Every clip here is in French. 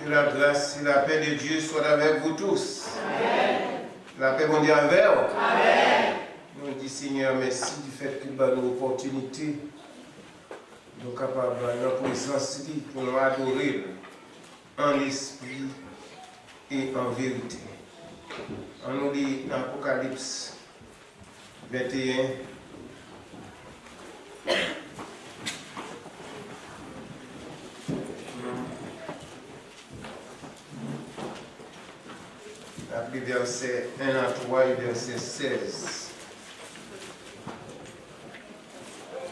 Que la grâce et la paix de Dieu soient avec vous tous. Amen. La paix mondiale avec vous. Amen. Nous disons Seigneur, merci du fait qu'il nous donne l'opportunité de nous capables de notre présence pour nous adorer en esprit et en vérité. On nous lit dans Apocalypse 21. Après verset 1 à 3 et verset 16.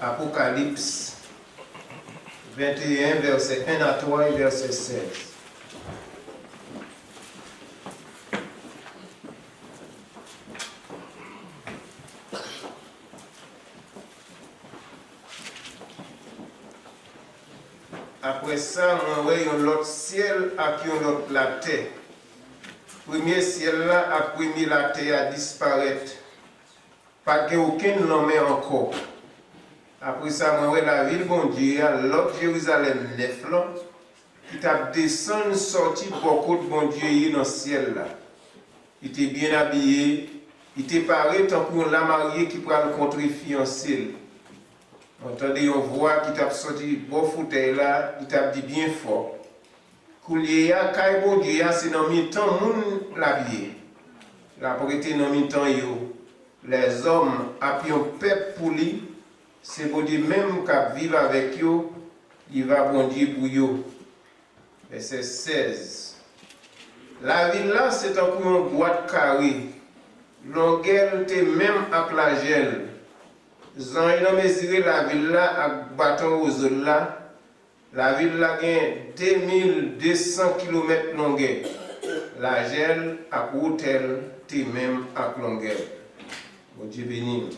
Apocalypse 21, verset 1 à 3 et verset 16. Après ça, on voit l'autre ciel à qui on l'autre la terre. Premier ciel là, après la terre a disparaître. Pas aucun nom encore. Après ça, on voit la ville, bon Dieu, l'autre Jérusalem neuf là, qui t'a descendu, sorti beaucoup de bon Dieu dans le ciel là. Il était bien habillé, il était paré tant pour la mariée qui prend le contre fiancé. Entendez, on voit qui t'a sorti bon fauteuil là, il t'a dit bien fort. Kouliya, Kai bon Dieu, c'est dans le temps moun la vie. La propriété dans le temps yo. Les hommes appuyent un peuple pour lui. C'est bon Dieu même qui vivent avec eux, il va bon Dieu pour eux. Verset 16. La ville là, c'est encore une boîte carrée. Longueur était même avec la gel. Zan il a mesuré la ville là avec bâton aux autres là. La ville là gagne 2200 km longueur. La gel à hôtel était même avec longueur. Bon Dieu béni.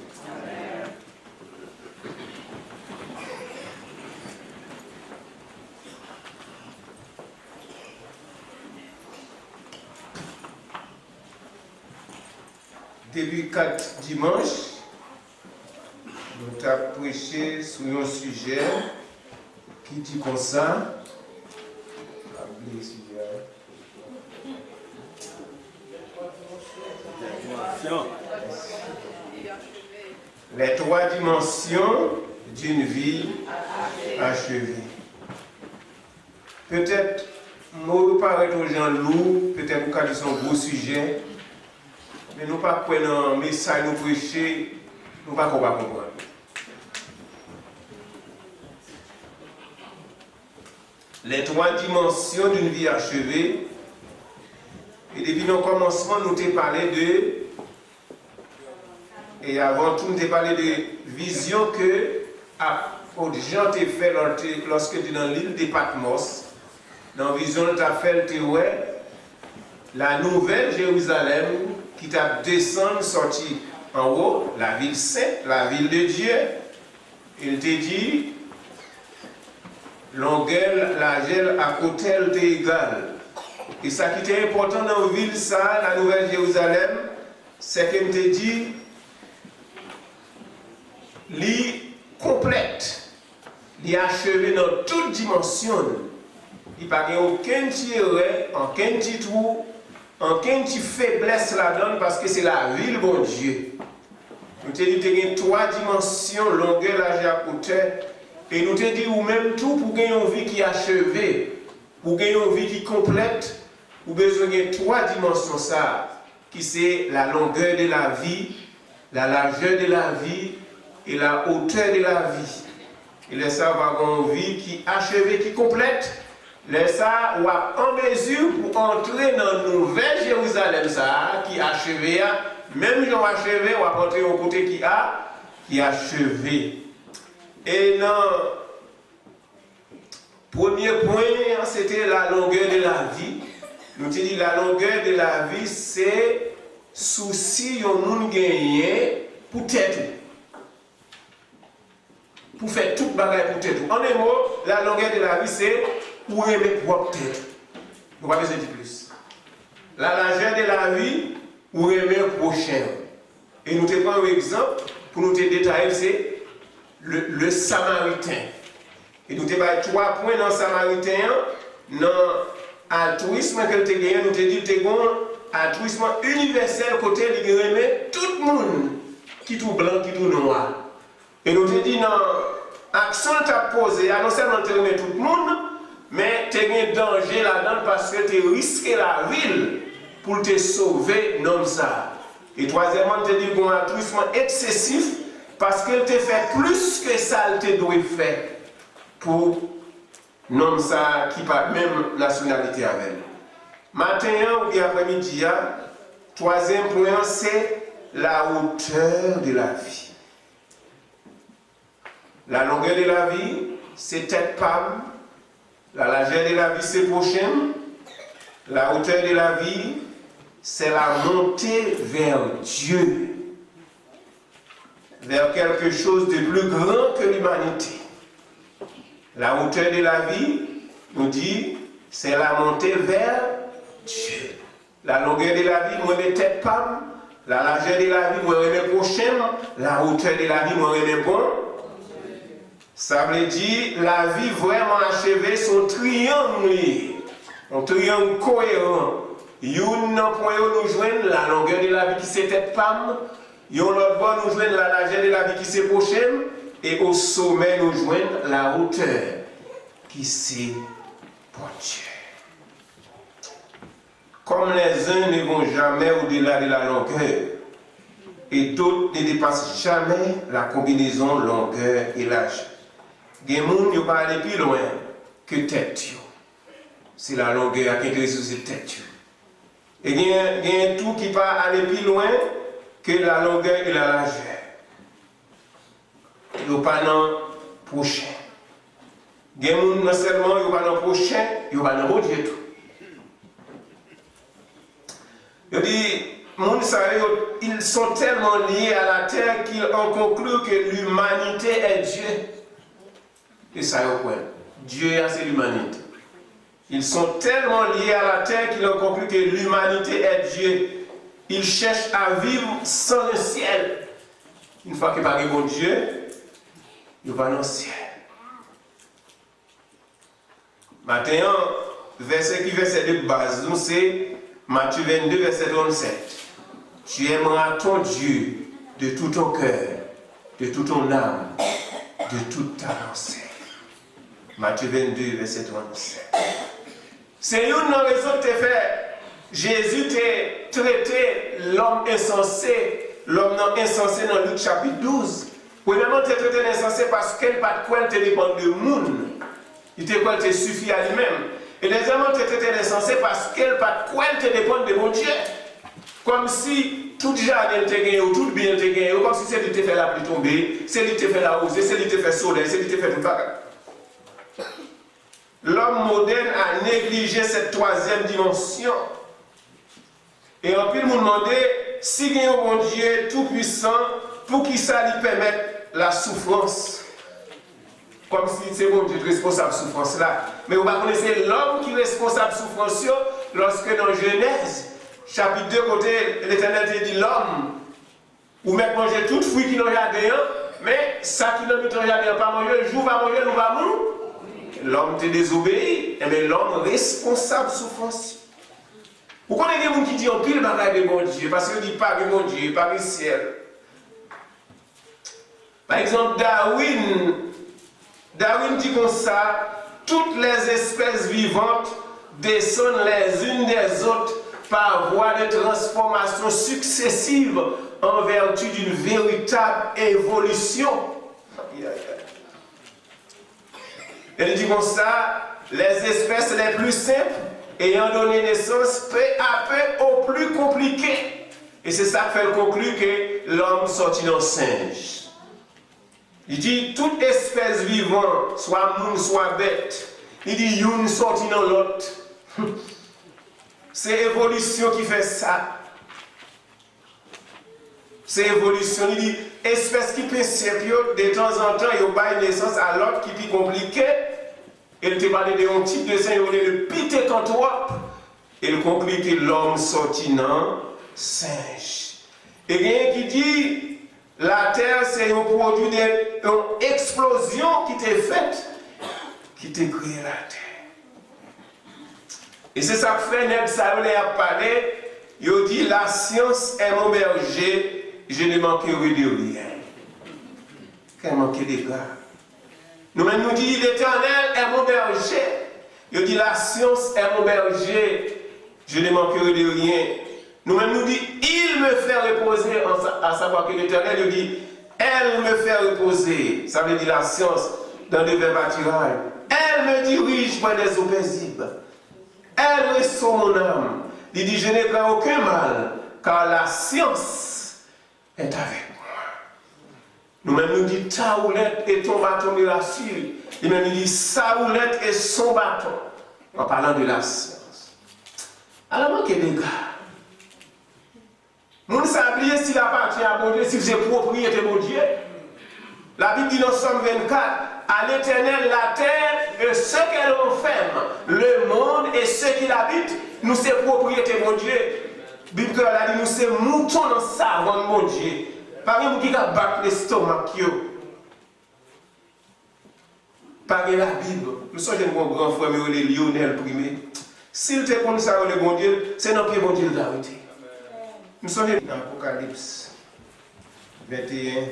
Depuis 4 dimanches, nous avons prêché sur un sujet qui dit comme ça. Les 3 dimensions d'une vie achevée. Peut-être, moi, paraître aux gens lourds, peut-être que c'est un gros sujet. Mais nous ne pas prendre un message, nous prêcher, nous ne pas comprendre. Les 3 dimensions d'une vie achevée. Et depuis le commencement, nous t'ai parlé de. Et avant tout, nous t'ai parlé de vision que Jean t'a fait lorsque tu es dans l'île de Patmos. Dans la vision, tu as fait la nouvelle Jérusalem qui t'a descendu, sorti en haut, la ville sainte, la ville de Dieu. Il t'a dit, longueur, largeur, à côté, elle est égale. Et ça qui était important dans la ville, ça, la nouvelle Jérusalem, c'est qu'il t'a dit, l'île complète, l'île achevée dans toute dimension. Il n'y a pas aucun petit erreur, aucun petit trou, aucun petit faiblesse là-dedans parce que c'est la ville, bon Dieu. Nous t'ai dit qu'il y a 3 dimensions, longueur, largeur, hauteur. Et nous t'ai dit ou même tout pour gagner une vie qui est achevée, pour gagner une vie qui est complète, vous avez besoin de 3 dimensions ça, qui c'est la longueur de la vie, la largeur de la vie et la hauteur de la vie. Et là ça va avoir une vie qui est achevée, qui est complète. Là ça on va en mesure pour entrer dans la nouvelle Jérusalem ça, qui est achevée, même si on achevé, on va rentrer au côté qui est achevé. Et dans premier point, c'était la longueur de la vie. Nous avons dit la longueur de la vie, c'est souci au monde gagné pour tête. Pour faire toute bagaille pour tête. En un mot, la longueur de la vie, c'est pour aimer propre tête. Nous ne pouvons pas dire plus. La largeur de la vie, pour aimer prochain. Et nous te prenons un exemple pour nous te détailler, c'est le Samaritain. Et nous avons 3 points dans le Samaritain. Dans l'altruisme que tu as gagné, nous avons dit que tu as altruisme universel côté de remet tout le monde, qui tout blanc, qui tout noir. Et nous avons dit dans l'action que tu as posée, non seulement tu remets tout le monde, mais tu as un danger là-dedans parce que tu risques la ville pour te sauver non ça. Et troisièmement, tu as dit un altruisme excessif parce qu'elle te fait plus que ça, elle te doit faire pour non ça qui pas même nationalité avec elle. Matin ou bien après-midi, troisième point, c'est la hauteur de la vie. La longueur de la vie, c'est tête palme. La largeur de la vie, c'est prochaine. La hauteur de la vie, c'est la montée vers Dieu. Vers quelque chose de plus grand que l'humanité. La hauteur de la vie, nous dit, c'est la montée vers Dieu. La longueur de la vie, moi, mes têtes palmes. La largeur de la vie, moi, mes prochaines. La hauteur de la vie, moi, mes bons. Ça veut dire, la vie vraiment achevée, son triangle. Un triangle cohérent. Yon point nous joignent la longueur de la vie qui c'est tête palme. Yon l'autre bord nous joignent la largeur de la vie qui c'est prochaine. Et au sommet nous joignent la hauteur qui c'est pour Dieu. Comme les uns ne vont jamais au-delà de la longueur, et d'autres ne dépassent jamais la combinaison longueur et largeur. Il y a des gens qui ne vont pas aller plus loin que tête. C'est la longueur qui est sur cette tête. Et il y a un tout qui ne va pas aller plus loin que la longueur et la largeur. Il n'y a pas dans prochain. Il y a des gens non seulement il n'y a pas dans prochain, il n'y a pas dans Dieu tout. Il dit, ils sont tellement liés à la terre qu'ils ont conclu que l'humanité est Dieu. Et ça y est quoi? Dieu c'est l'humanité. Ils sont tellement liés à la terre qu'ils ont conclu que l'humanité est Dieu. Ils cherchent à vivre sans le ciel. Une fois qu'ils parlent de bon Dieu, ils vont dans le ciel. Maintenant, verset de base, nous c'est Matthieu 22, verset 37. Tu aimeras ton Dieu de tout ton cœur, de toute ton âme, de toute ta pensée. Matthieu 22, verset 37. C'est une raison de te faire. Jésus t'a traité l'homme insensé, l'homme non insensé dans Luc chapitre 12. Premièrement, tu as traité l'insensé parce qu'elle pas de quoi te dépend de monde. Il te quoi te suffit à lui-même. Et deuxièmement, tu as traité l'insensé parce qu'elle pas de quoi te dépend de mon Dieu. Comme si tout jardin te gagne ou tout bien te gagne, comme si c'est lui te fait la pluie tomber, c'est lui te fait la rosée, c'est lui te fait soleil, c'est lui te fait tout bagage. L'homme moderne a négligé cette troisième dimension. Et on peut nous demander si il y a un bon Dieu tout-puissant, pour qui ça lui permette la souffrance. Comme si c'est bon Dieu responsable de souffrance là. Mais vous connaissez l'homme qui est responsable de souffrance lorsque dans Genèse, chapitre 2, côté l'Éternel te dit l'homme, ou mettre manger tout fruit qui n'ont jamais, mais ça qui n'ont jamais pas manger, le jour va manger, nous va mourir. L'homme te désobéit, mais l'homme responsable de souffrance. Vous connaissez des gens qui disent en pile bagaille de bon Dieu, parce qu'ils disent pas de bon Dieu, pas de ciel. Par exemple, Darwin dit comme ça, toutes les espèces vivantes descendent les unes des autres par voie de transformation successive en vertu d'une véritable évolution. Elle dit comme ça, les espèces les plus simples ayant donné naissance peu à peu aux plus compliquées. Et c'est ça qui fait conclure que l'homme sortit d'un singe. Il dit, toute espèce vivante, soit moun, soit bête, il dit, une sortit dans l'autre. C'est l'évolution qui fait ça. C'est l'évolution. Il dit, espèce qui peut simple, de temps en temps, il y a une naissance à l'autre qui est plus compliqué. Il te parle de un type de singe, il est le pithecanthrope. Il conclut que l'homme sortit dans singe. Et il y a qui dit, La terre, c'est un produit d'une explosion qui t'est faite, qui t'a créé la terre. Et c'est ça que fait Ned Saoul a parlé. Il dit la science est mon berger, je ne manquerai de rien. Qu'elle manque de gars. Nous-mêmes nous dit l'Éternel est mon berger. Il dit la science est mon berger, je ne manquerai de rien. Nous-mêmes nous dit il me fait reposer, à savoir que l'Éternel il dit elle me fait reposer. Ça veut dire la science dans le verbe attirail. Elle me dirige près des eaux paisibles. Elle ressort mon âme. Il dit, je n'ai craint aucun mal, car la science est avec moi. Nous-mêmes nous dit, ta houlette et ton bâton me rassurent. Il même dit, sa houlette et son bâton, en parlant de la science. Alors, manquez des gars. Nous ne savons pas s'il appartient à mon Dieu, si c'est propriété de mon Dieu. La Bible dit dans Somme 24, à l'Éternel la terre et ce qu'elle renferme, le monde et ceux qui l'habitent, nous c'est propriété mon Dieu. La Bible a dit nous c'est moutons dans savon mon Dieu. Par exemple qui a battu l'estomac par la Bible. Nous sommes un grand frère mais Lionel Primé. S'il te compte ça le bon Dieu, c'est dans pied bon Dieu d'arrêter. Nous sommes dans Apocalypse 21.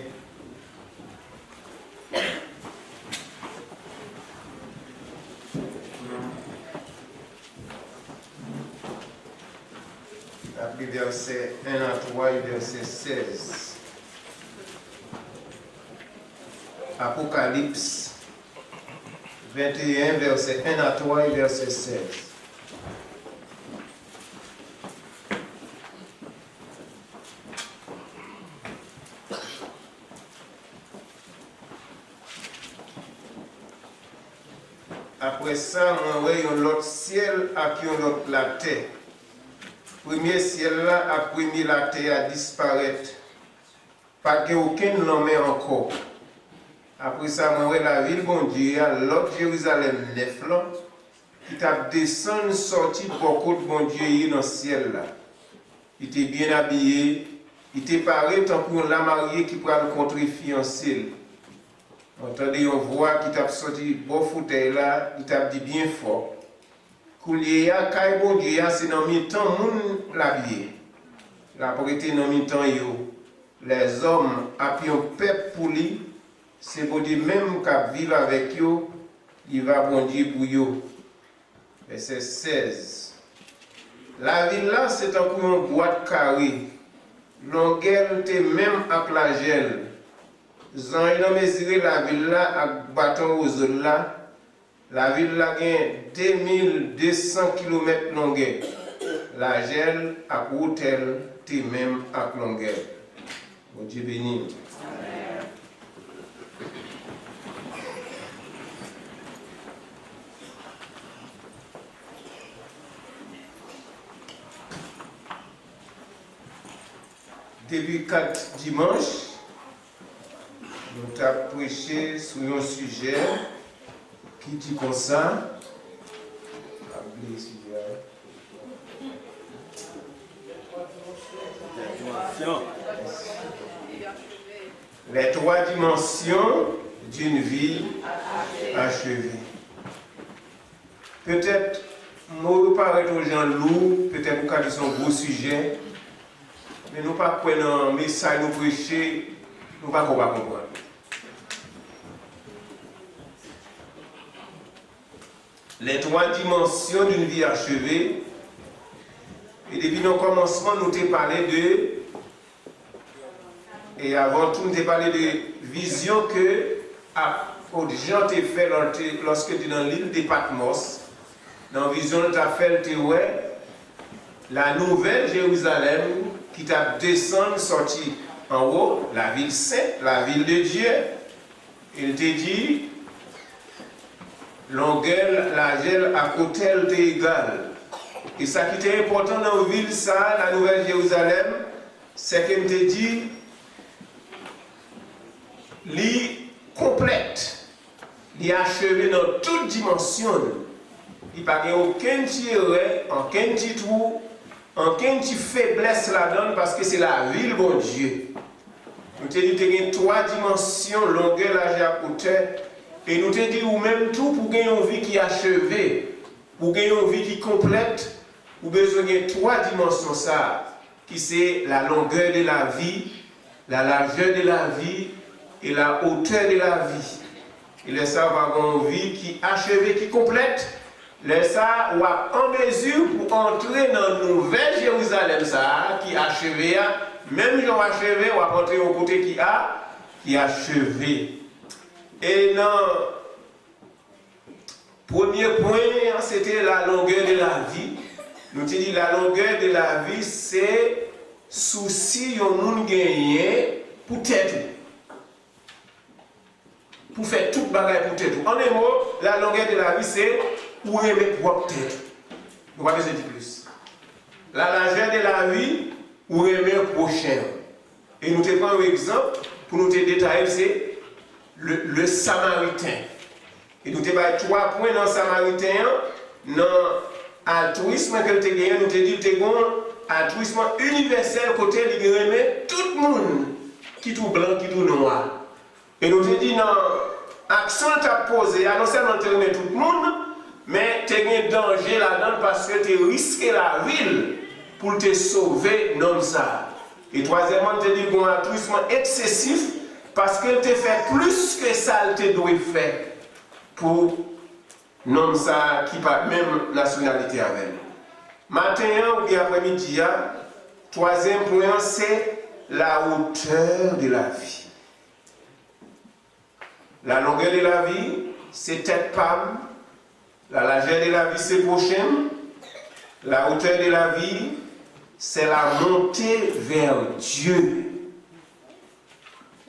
Après verset 1 à 3 et verset 16. Apocalypse 21, verset 1 à 3 et verset 16. Après ça, on voit l'autre ciel à qui on l'autre la terre. Premier ciel là, après mis la terre à disparaître. Pas que aucun n'en met encore. Après ça, on voit la ville, bon Dieu, l'autre Jérusalem neuf là, qui t'a descendu, sorti beaucoup de bon Dieu dans le ciel là. Il était bien habillé, il était paré tant qu'on l'a marié qui prend le contre fiancé. Entendez, on voit qui t'a sorti beau fauteuil là, il t'a dit bien fort. Koulier ya, kay bon Dieu ya, c'est dans mi temps moun la vie. La prêté dans mi temps yo. Les hommes appuyent un peuple pour lui, c'est bon Dieu même qui vivre avec yo, il va bon Dieu pour yo. Verset 16. La ville là, c'est encore une boîte carrée. Longueur était même avec la gel. Zan yon mesuré la ville là avec bâton aux là. La ville là gagne 2200 km longueur. La gel à hôtel t'es même à longueur. Bon Dieu béni. Depuis 4 dimanches, nous avons prêché sur un sujet qui dit comme ça. Les 3 dimensions d'une vie achevée. Peut-être, moi, paraître aux gens lourds, peut-être que c'est un gros sujet, mais nous ne pas prendre un message, nous prêcher, nous ne pas comprendre. Les 3 dimensions d'une vie achevée. Et depuis nos commencements, nous t'ai parlé de. Et avant tout, nous t'ai parlé de vision que Jean t'a fait lorsque tu es dans l'île de Patmos. Dans la vision, tu as fait la nouvelle Jérusalem qui t'a descendu, sorti en haut, la ville sainte, la ville de Dieu. Il t'a dit. Longueur, la gel à côté est égale. Et ça qui était important dans la ville, ça, la Nouvelle Jérusalem, c'est qu'elle te dit, l'île complète, l'île achevée dans toute dimension. Il n'y a pas aucun tiré, aucun petit trou, aucun petit faiblesse là-dedans parce que c'est la ville, bon Dieu. Nous te dit qu'il y a 3 dimensions, longueur, largeur, hauteur. Et nous te dit ou même tout pour gagner une vie qui est achevée, pour gagner une vie qui est complète, vous avez besoin de 3 dimensions ça, qui c'est la longueur de la vie, la largeur de la vie et la hauteur de la vie. Et là, ça va avoir une vie qui est achevée, qui est complète. Là, ça va en mesure pour entrer dans la nouvelle Jérusalem, ça, qui est achevée. Même si on achevé, on va entrer au côté qui est achevé. Et dans le premier point, c'était la longueur de la vie. Nous avons dit la longueur de la vie, c'est souci que nous gagnons pour tête. Pour faire tout le bagage pour tête. En un mot, la longueur de la vie, c'est pour aimer propre tête. Nous ne pouvons pas dire plus. La largeur de la vie, pour aimer le prochain. Et nous te prenons un exemple pour nous te détailler, c'est le Samaritain. Et nous te avons 3 points dans le Samaritain. Dans l'altruisme que tu as gagné, nous te dit que tu as un altruisme universel côté de aimer tout le monde, qui tout blanc, qui tout noir. Et nous te dit dans l'action que tu as posée, non seulement tu aimes tout le monde, mais tu as un danger là-dedans parce que tu risques la ville pour te sauver non ça. Et troisièmement, tu dis un altruisme excessif parce qu'elle te fait plus que ça, elle te doit faire pour non ça qui pas même nationalité avec nous. Matin ou bien après-midi, troisième point, c'est la hauteur de la vie. La longueur de la vie, c'est tête palme. La largeur de la vie, c'est prochaine. La hauteur de la vie, c'est la montée vers Dieu,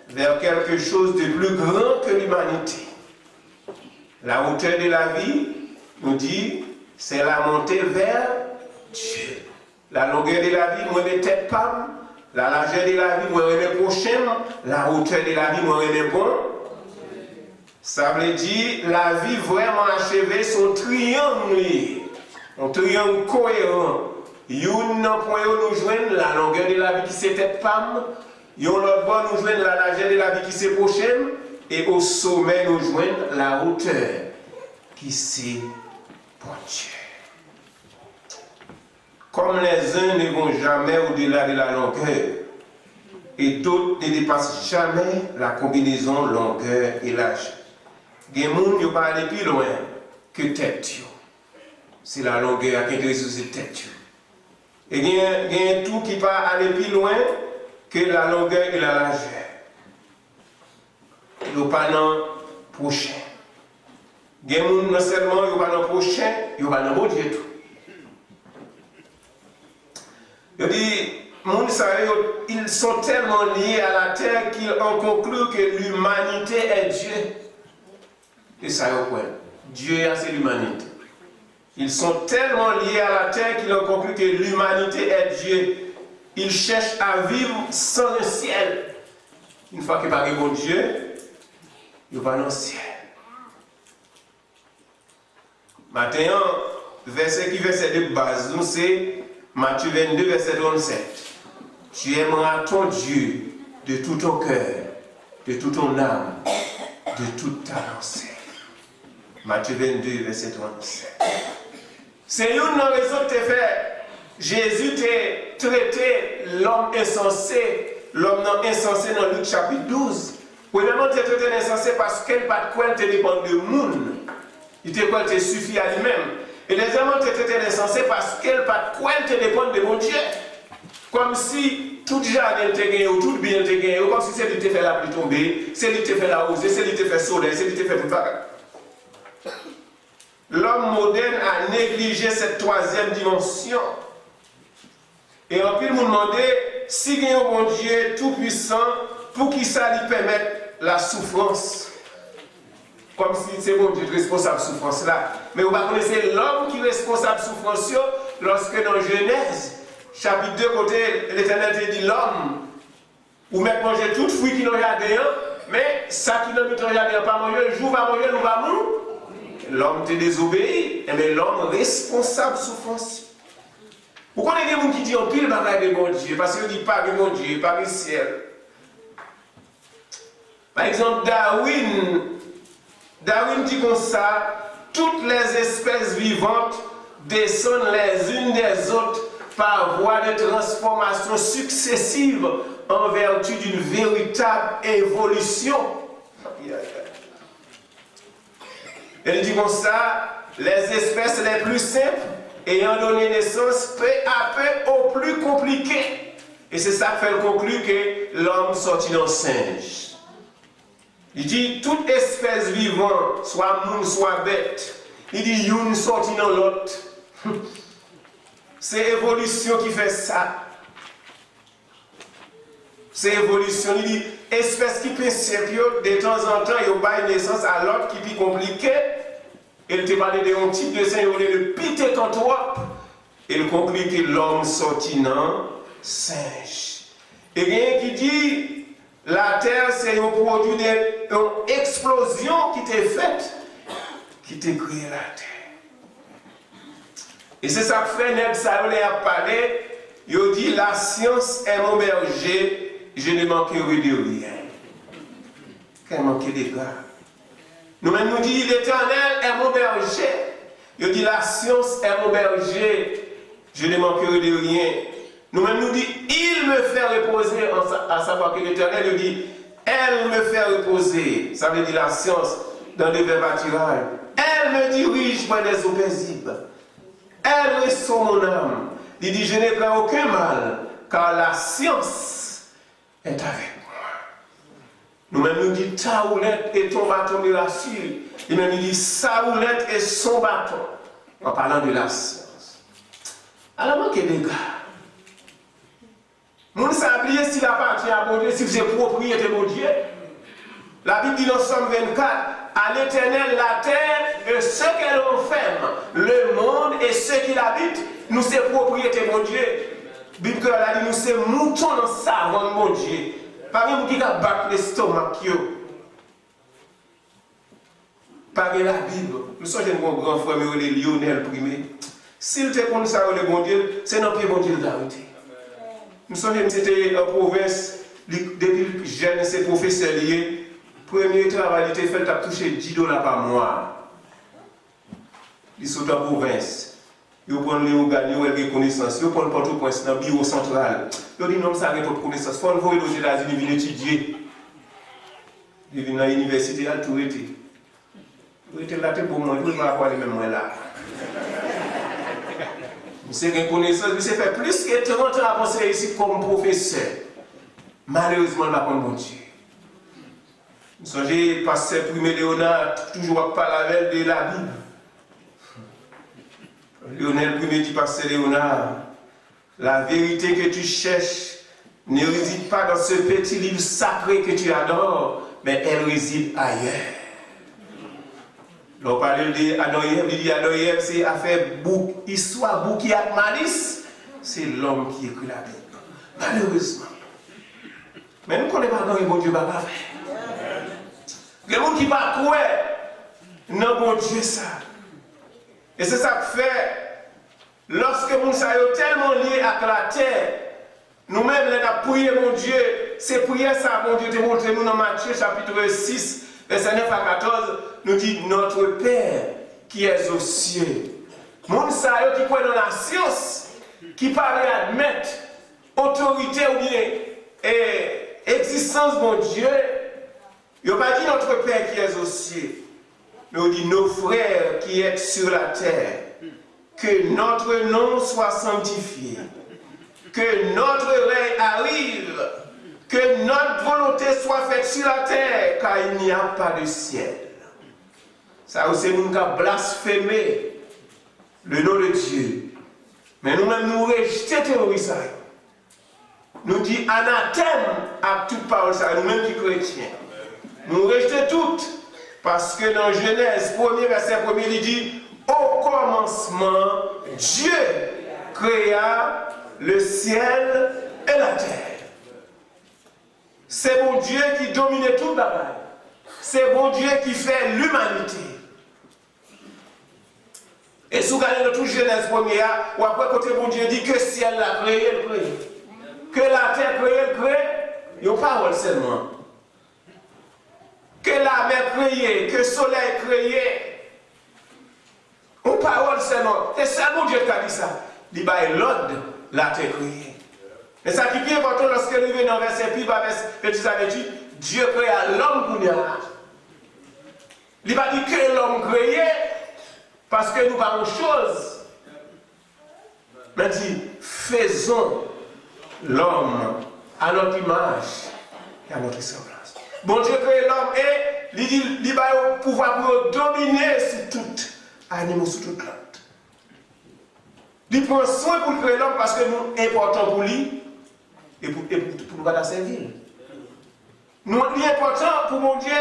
vers quelque chose de plus grand que l'humanité. La hauteur de la vie nous dit, c'est la montée vers Dieu. La longueur de la vie, moi, mes têtes palmes. La largeur de la vie, moi, mes prochaines. La hauteur de la vie, moi, mes bons. Ça veut dire, la vie vraiment achevée, son triangle. Un triangle cohérent. Yon point nous joindre la longueur de la vie qui c'est tête palme, yon l'autre bord nous joindre la largeur de la vie qui c'est prochaine, et au sommet nous joindre la hauteur qui c'est pour Dieu. Comme les uns ne vont jamais au-delà de la longueur, et d'autres ne dépassent jamais la combinaison longueur et largeur. Il y a des gens qui ne aller plus loin que tête. C'est la longueur qui est sur cette tête. Et il y a tout qui va aller plus loin que la longueur et la largeur. Il n'y a pas de prochain. Il y a des gens non seulement il n'y a pas de prochain, il n'y a pas de bon Dieu tout. Il dit, ils sont tellement liés à la terre qu'ils ont conclu que l'humanité est Dieu. Et ça y est quoi? Dieu c'est l'humanité. Ils sont tellement liés à la terre qu'ils ont conclu que l'humanité est Dieu. Ils cherchent à vivre sans le ciel. Une fois qu'il n'y a pas de bon Dieu, il va dans le ciel. Maintenant, verset de base, nous c'est Matthieu 22, verset 27. Tu aimeras ton Dieu de tout ton cœur, de toute ton âme, de toute ta pensée. Matthieu 22, verset 27. C'est une raison que tu fait. Jésus t'a traité l'homme insensé, l'homme non insensé dans Luc chapitre 12. Premièrement, tu as traité l'insensé parce qu'elle pas de quoi te dépend de monde. Il te quoi te suffit à lui-même. Et deuxièmement, tu as traité l'insensé parce qu'elle pas de quoi te dépend de mon Dieu. Comme si tout jardin te gagné ou tout bien te gagné, comme si c'est lui qui te fait la pluie tomber, c'est lui qui te fait la rosée, c'est lui qui te fait soleil, c'est lui qui te fait tout ça. L'homme moderne a négligé cette troisième dimension. Et en plus, nous demandait si il y a un bon Dieu tout-puissant, pour qui ça lui permette la souffrance. Comme si c'est bon Dieu responsable de souffrance là. Mais vous connaissez l'homme qui est responsable de souffrance lorsque dans Genèse, chapitre 2, côté l'Éternel te dit l'homme, ou mettre manger tout fruit qui n'ont rien dedans, mais ça qui n'a rien pas manger, le jour va manger, nous va mourir. L'homme te désobéit, mais l'homme responsable de souffrance. Vous connaissez des gens qui disent en pile bagaille de bon Dieu, parce qu'ils disent pas de bon Dieu, pas de ciel. Par exemple, Darwin dit comme ça, toutes les espèces vivantes descendent les unes des autres par voie de transformation successive en vertu d'une véritable évolution. Elle dit comme ça, les espèces les plus simples ayant donné naissance peu à peu aux plus compliquées. Et c'est ça qui fait conclure que l'homme sortit d'un singe. Il dit, toute espèce vivante, soit moun, soit bête, il dit, une sortit dans l'autre. C'est l'évolution qui fait ça. C'est l'évolution. Il dit, espèce qui peut simple, de temps en temps, il y a une naissance à l'autre qui est plus compliqué. Il te parle d'un type de singe, il est le pité quand toi. Il conclut que l'homme sortit dans singe. Et il y a qui dit, la terre, c'est un produit d'une explosion qui t'est faite, qui t'a créé la terre. Et c'est ça que fait Ned Salolé a parlé. Il dit, la science est mon berger, je ne manquerai de rien. Qu'elle manque des gars. Nous-mêmes nous dit, l'Éternel est mon berger. Il dit, la science est mon berger, je ne manquerai de rien. Nous-mêmes nous dit, il me fait reposer, à savoir que l'Éternel nous dit, elle me fait reposer. Ça veut dire la science dans le verbe naturel. Elle me dirige près des eaux paisibles. Elle ressort mon âme. Il dit, je n'ai pas aucun mal, car la science est avec moi. Nous-mêmes nous dit, ta houlette et ton bâton me rassurent. Et même il dit, sa houlette et son bâton. En parlant de la science. Alors, manque des gars. Nous ne savons pas s'il appartient à mon Dieu, si vous êtes propriété de mon Dieu. La Bible dit dans Somme 24, à l'Éternel la terre et ce qu'elle renferme, le monde et ceux qui l'habitent, nous c'est propriété de mon Dieu. La Bible a dit, nous c'est moutons dans savon de mon Dieu. Par exemple, qui a battu l'estomac, par la Bible, nous sommes un grand frère, mais Lionel Primé. S'il te connaît ça, le bon Dieu, c'est notre pied bon Dieu d'arrêter. Nous sommes c'était en province, depuis jeune, c'est professeur lié. Premier travail, il était fait à toucher $10 par mois. Il sont en province. Il prend les gagner, il a connaissance. Il prend Port-au-Prince dans le bureau central. Il dit non, ça n'a pas de connaissance. Il faut le voir aux États-Unis, il vient étudier. Il vient à l'université, il a tout été. Il était là pour moi, il ne va pas aller même moi là. C'est une connaissance, il s'est fait plus que 30 ans avant c'est ici comme professeur. Malheureusement, il n'a pas mon Dieu. Vous savez, pasteur Primé Léonard, toujours parler avec de la Bible. Lionel Primé dit, pasteur Léonard, la vérité que tu cherches ne réside pas dans ce petit livre sacré que tu adores, mais elle réside ailleurs. On parle d'Adam-Ève, il dit Adam-Ève, c'est affaire histoire bouki à malice. C'est l'homme qui écrit la Bible. Malheureusement. Mais nous ne connaissons pas dans bon Dieu, pas faire. Il y a des gens qui ne pas croire non bon Dieu ça. Et c'est ça que fait, lorsque nous sommes tellement liés avec la terre, nous-mêmes, nous avons prié mon Dieu. C'est prier ça, mon Dieu, te montre nous dans Matthieu chapitre 6, verset 9 à 14. Nous dit notre Père qui est aux cieux. Moun sa yo qui croit dans la science, qui parle admettre autorité ou bien existence de mon Dieu, il n'a pas dit notre Père qui est aux cieux, mais il dit nos frères qui sont sur la terre. Que notre nom soit sanctifié, que notre règne arrive, que notre volonté soit faite sur la terre, car il n'y a pas de ciel. Ça aussi, nous avons blasphémé le nom de Dieu. Mais nous-mêmes, nous rejetons terroristes. Nous disons anathème à toute parole, nous-mêmes qui chrétiens. Nous rejetons toutes. Parce que dans Genèse, 1er verset 1er, il dit au commencement, Dieu créa le ciel et la terre. C'est mon Dieu qui domine tout le bagaille. C'est mon Dieu qui fait l'humanité. Et si vous regardez dans tout Genèse 1er, ou après côté mon Dieu dit que le ciel l'a créé, il crée. Que la terre créée, il crée. Il n'y a pas parole seulement. que la mer créée, que le soleil créé. Une parole seulement. C'est seulement Dieu qui a dit ça. Il va l'ordre, la terre créée. Mais ça qui est important lorsque nous venons dans le verset plus bas, verset 28, Dieu créa l'homme pour nous. Il va dire que l'homme créé parce que nous parlons chose. Mais il dit, faisons l'homme à notre image et à notre semblance. Bon Dieu crée l'homme et il va pouvoir dominer sur tout animal, sur toute plante. Il prend soin pour créer l'homme parce que nous sommes importants pour lui et pour nous garder servir. Nous sommes importants pour mon Dieu.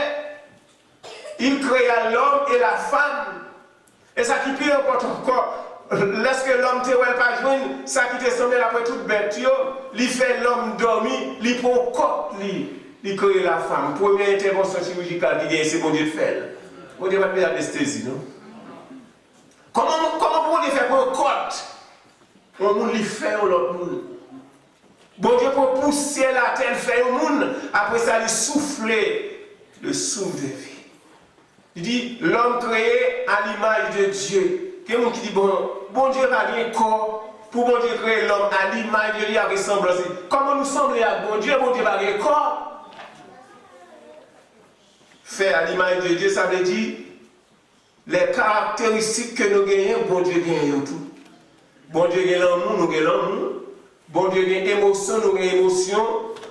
Il créa l'homme et la femme. Et ça qui est plus important encore. Lorsque l'homme te voit pas joindre, ça qui te semble après toute bête, il fait l'homme dormir, il prend corps, il crée la femme. Première intervention chirurgicale qui est, c'est mon Dieu de faire. Mon Dieu va faire l'anesthésie, non? Comment pour faire pour un côte? On monde lui fait l'autre monde. Bon Dieu pour pousser la terre, faire au monde. Après ça, il souffle le souffle de vie. Il dit l'homme créé à l'image de Dieu. Quelqu'un qui dit bon Dieu n'a rien corps. Pour bon Dieu créer l'homme à l'image de Dieu, à ressemblance. Comment nous semblons à bon Dieu n'a rien corps. Fait à l'image de Dieu, ça veut dire les caractéristiques que nous gagnons, bon Dieu gagne tout. Bon Dieu gagne l'amour, nous gagnons l'amour. Bon Dieu gagne émotion, nous gagnons émotion.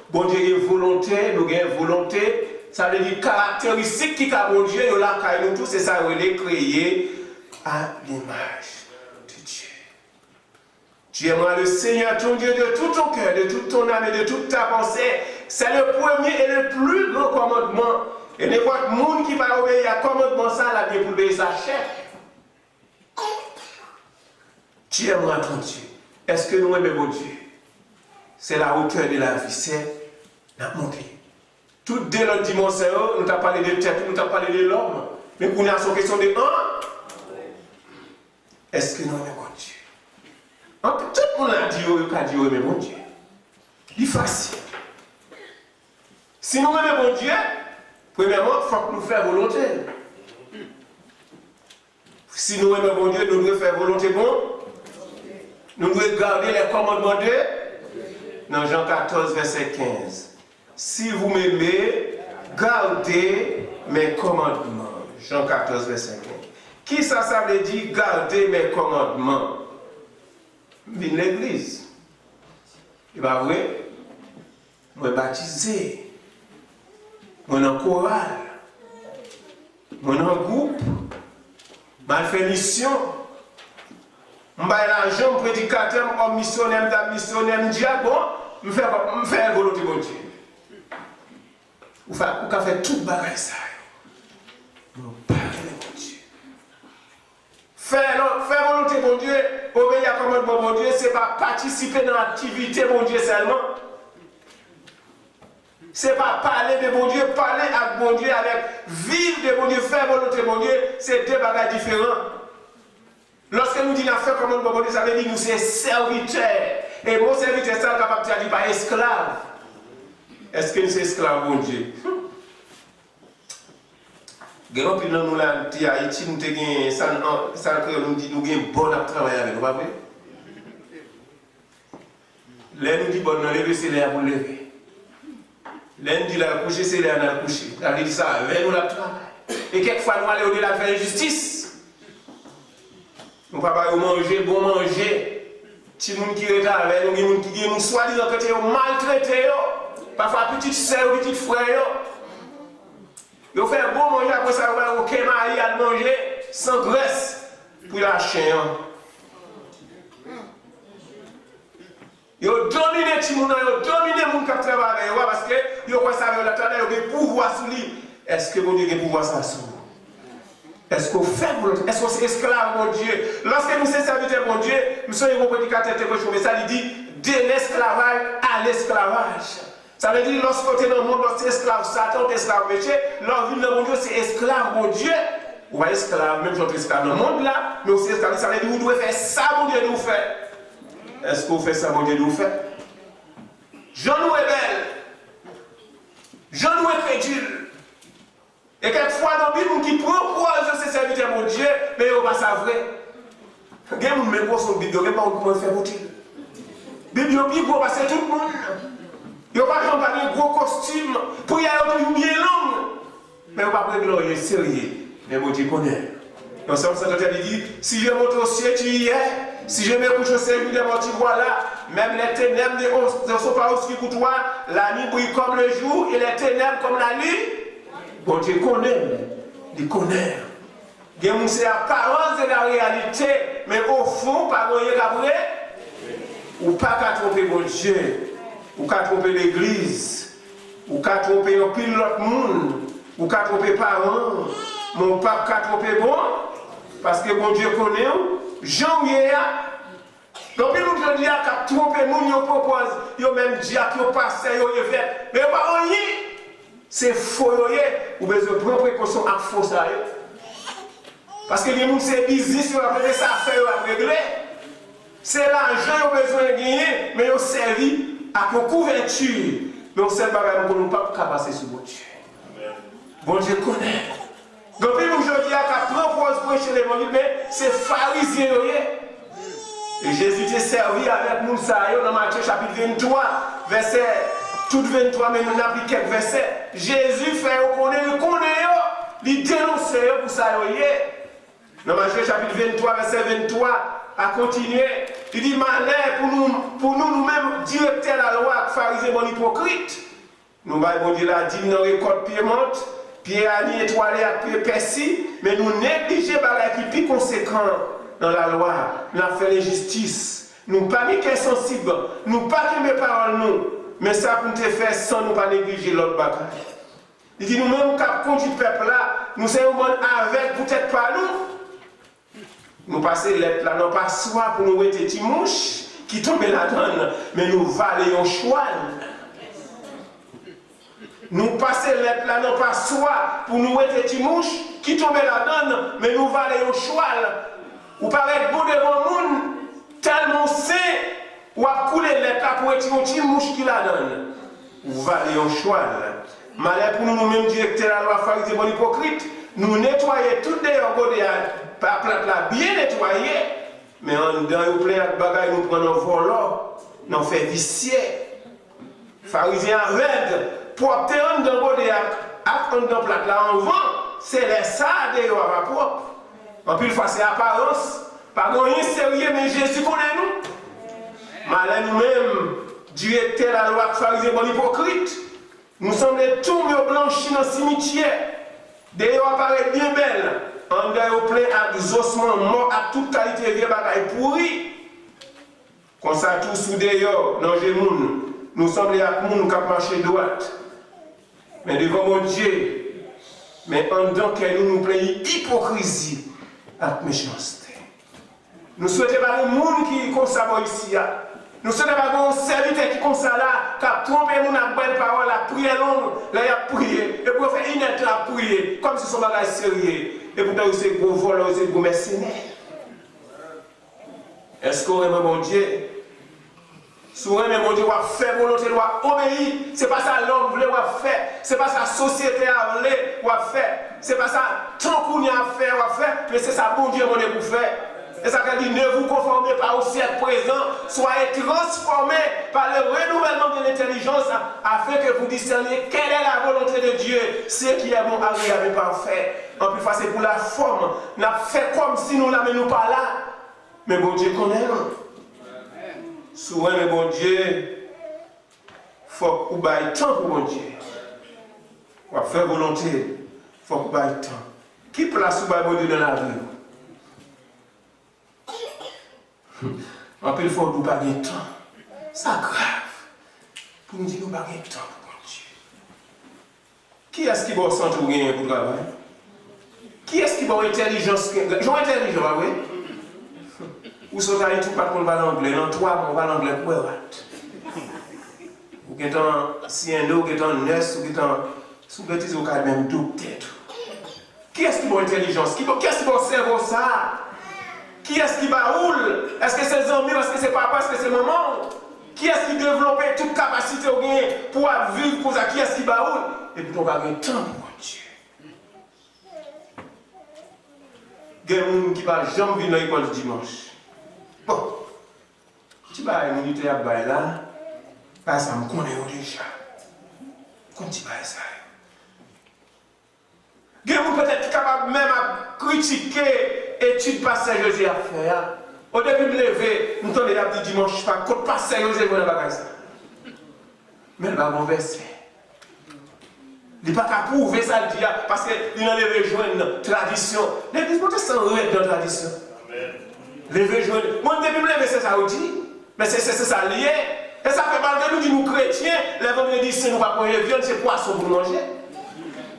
Bon Dieu gagne volonté, nous gagnons volonté. Ça veut dire caractéristiques qui a bon Dieu, nous la nous tous, c'est ça, on est créé à l'image de Dieu. Tu aimeras le Seigneur ton Dieu de tout ton cœur, de toute ton âme et de toute ta pensée. C'est le premier et le plus grand commandement. Et n'importe monde qui va obéir à commandement ça, la bien pour obéir sa chair. Tu aimeras ton Dieu. Est-ce que nous aimons Dieu? C'est la hauteur de la vie, c'est la montée. Tout dès notre dimension, nous avons parlé de tête, nous avons parlé de l'homme. Mais pour nous, c'est une question de un. Est-ce que nous aimons Dieu? Tout le monde a dit, oui, mais mon Dieu. Il est facile. Si nous aimons Dieu, premièrement, il faut que nous fassions volonté. Si nous aimons Dieu, nous devons faire volonté bon. Nous devons garder les commandements de Dieu. Dans Jean 14, verset 15. Si vous m'aimez, gardez mes commandements. Jean 14, verset 15. Qui ça veut dire garder mes commandements? Vine l'église. Et bien vrai, moi baptisé, moi en chorale, moi en groupe, moi fait mission, moi l'argent, prédicateur, comme missionnaire, diable, je fais volonté de Dieu. Vous faites tout bagage ça. Vous parlez de Dieu. Faire volonté de Dieu, obéir à commandement de Dieu, ce n'est pas participer dans l'activité de Dieu seulement. Ce n'est pas parler de bon Dieu, parler avec bon Dieu, avec vivre de bon Dieu, faire volonté de bon Dieu, c'est deux bagages différents. Lorsque nous disons faire commandement de bon Dieu, ça veut dire que nous sommes serviteurs. Et mon serviteur, c'est capable de dire pas esclave. Est-ce que nous sommes esclaves, bon Dieu? Nous avons là, Haïti, nous avons un bon travail avec nous, pas vrai? Là, nous disons, bon, nous lever, c'est là pour lever. Là, nous disons, la coucher, c'est là pour coucher. Nous dit ça, nous la travail. Et quelquefois, nous allons au-delà de faire justice. Nous ne pouvons pas manger, bon manger. Si nous qui sont avec nous, nous qui nous soi-disant que nous maltraités, parfois petite soeur, petite frère. Ils font un bon manger, après ça, on va marier à manger sans graisse pour la chaîne. Ils ont dominé les gens, ils ont dominé les gens qui travaillent avec eux parce qu'ils ont un pouvoir sur lui. Est-ce que vous avez un pouvoir sur vous? Est-ce qu'on fait volonté? Est-ce qu'on est esclave, mon Dieu? Lorsque nous sommes serviteurs, mon Dieu, nous sommes un prédicateur, mais ça il dit de l'esclavage à l'esclavage. Ça veut dire lorsque tu es dans le monde, lorsque tu es esclave Satan, tu es esclave péché, lorsque tu es dans le monde, c'est esclave, mon Dieu. Ou pas esclave, même si tu es esclave dans le monde là, mais aussi esclave, ça veut dire que vous devez faire ça, mon Dieu, nous fait. Est-ce que vous faites ça, mon Dieu, nous fait? Jean nous est belle. Jean nous est crédule. Et quelquefois, dans la Bible, qui propose ces serviteurs de Dieu, mais ils ne pas ça vrai. Il y a des gens qui sont Bible, ils ne pas comment faire utile. La Bible est plus parce que tout le monde. Ils n'ont pas un gros costume pour y aller bien long. Mais ils n'ont pas pris glorieux, sérieux. Mais bon Dieu connaît. Dans ce sens, il dit si je monte au ciel, tu y es. Si je me couche au service de mon petit voilà, même les ténèbres ne sont pas aussi que toi. La nuit brille comme le jour et les ténèbres comme la nuit. Bon Dieu connaît. Il connaît. Il y a une apparence de la réalité, mais au fond, pas rien qu'après. Ou pas qu'à tromper mon Dieu, ou qu'à tromper l'église, ou qu'à tromper un pile l'autre monde, ou qu'à tromper parents, mon pape qu'à tromper bon, parce que mon Dieu connaît, Jean Yéa. Donc, nous disons qu'à tromper mon Dieu propose, il même dit qu'il passe, il fait, mais pas rien. C'est faux, ou bien je prends précaution avec faux ça. Parce que les gens c'est business, ils ont appelé ça faire, ils ont régler. C'est l'argent qu'ils ont besoin de gagner, mais ils ont servi à une couverture. Mais on sait pas que nous ne pouvons pas passer sur bon Dieu. Bon Dieu connaît. Donc, aujourd'hui, il propose prêcher l'évangile, mais c'est pharisien. Et Jésus t'est servi avec nous, dans Matthieu chapitre 23, verset tout 23, mais nous n'avons plus quelques versets. Jésus fait reconnaître, il dénonce pour ça. Dans Matthieu chapitre 23, verset 23, à continuer, il dit malheur pour nous-mêmes, directeurs de la loi, pharisiens, bon hypocrite. Nous allons dire la dîme dans les côtes pieds monte, pieds ani étoilés à pieds percis, mais nous négligeons les qui plus conséquents dans la loi. Nous avons fait l'injustice. Nous pas mis qu'un sensible, nous pas que mes paroles nous, mais ça pour nous faire sans nous pas négliger l'autre bagaille. Il dit nous-mêmes, quand conduit le peuple là, nous sommes avec, peut-être pas nous. Nous passons lettre là, non pas soit pour nous être des mouches qui tombent là-dedans, mais nous valons choix. Nous passons lettre là, non pas soit pour nous être des mouches qui tombent là-dedans, mais nous valons choix. Ou paraître bon devant le monde, tellement c'est, ou à couler lettre là pour être une petite mouche qui la donne. Vous valez choix. Malheur pour nous-mêmes, directeurs de la loi, pharisiens, bon hypocrite, nous nettoyer tout dehors, par plate là, bien nettoyé, mais en dedans, nous plein de bagages, nous prenons un volant, nous faisons vicier. Pharisiens avec, pour obtenir un dans le plate là en vent, c'est les ça dehors à propre. En plus, c'est apparence, pas rien sérieux, mais Jésus connaît nous. Malheur nous-mêmes, directeurs de la loi, pharisiens, bon hypocrite, nous sommes les tombes blanchis dans le cimetière. D'ailleurs, apparaît bien belle. En gagne plein à des ossements morts à toute qualité de bagaille pourri. Comme ça, tout sous d'ailleurs, dans les gens, nous sommes les gens qui marchent droite. Mais devant mon Dieu, mais en dedans, nous plein hypocrisie et méchanceté. Nous souhaitons pas le monde qui est comme ça ici. Nous souhaitons pas un serviteur qui est comme ça là, qui a trompé nous dans belle parole, la prière longue, là il a prié, et pour faire une lettre la prier, comme si son bagage sérieux. Et pourtant, c'est gros vol, c'est gros mercenaire. Est-ce qu'on aime mon Dieu? Si on aime mon Dieu, on va faire volonté, on va obéir. Ce n'est pas ça l'homme voulait faire. Ce n'est pas ça la société a voulu faire. Ce n'est pas ça tant qu'on y a fait, on va faire. Mais c'est ça bon Dieu mon pour faire. Et ça veut dire ne vous conformez pas au siècle présent, soyez transformés par le renouvellement de l'intelligence afin que vous discerniez quelle est la volonté de Dieu, ce qui est bon, agréable et parfait. En plus, c'est pour la forme. On a fait comme si nous n'amenons pas là. Mais bon Dieu connaît. Souvent, mais bon Dieu, il faut qu'on baille temps pour bon Dieu. On va faire volonté, il faut qu'on baille temps. Qui place bon Dieu dans la vie? En plus, il faut nous pas de temps. C'est grave. Pour nous dire que nous n'avons pas de temps pour mon Dieu. Qui est-ce qui va au centre pour gagner pour travail? Qui est-ce qui va intelligence? J'en intelligent, oui. Ou sont allés tout pas qu'on va l'anglais. Non, toi, on va l'anglais pour ou qui est en siendo, qui est en nest, ou qui est en sous-bêtise au cas même douter. Qui est-ce qui va intelligence? Qui est-ce qui va cerveau ça? Qui est-ce qui va roule? Est-ce que c'est Zambie? Est-ce que c'est papa? Est-ce que c'est maman? Qui est-ce qui développe toute capacité pour vivre pour ça? Qui est-ce qui va roule? Et puis on va avoir temps pour Dieu. Il y a des gens qui ne vont jamais venir à l'école dimanche. Bon, tu vas aller moniter à bail là, parce que ça me connaît déjà. Comment tu vas ça? Il y a des gens peut-être capables même à critiquer l'étude pasteur José à faire. Au début de me lever, nous sommes là dimanche, pas contre pasteur José pour la bagage. Mais il va verser. Il n'est pas qu'à prouver ça le dia parce qu'il a levé joindre tradition. L'église protestante est dans la tradition. Levé joindre. Moi, depuis me lever, c'est ça aussi. Mais c'est ça lié. Et ça fait mal de nous chrétiens, les vendredis, c'est nous pas pour les viandes, c'est poisson pour manger.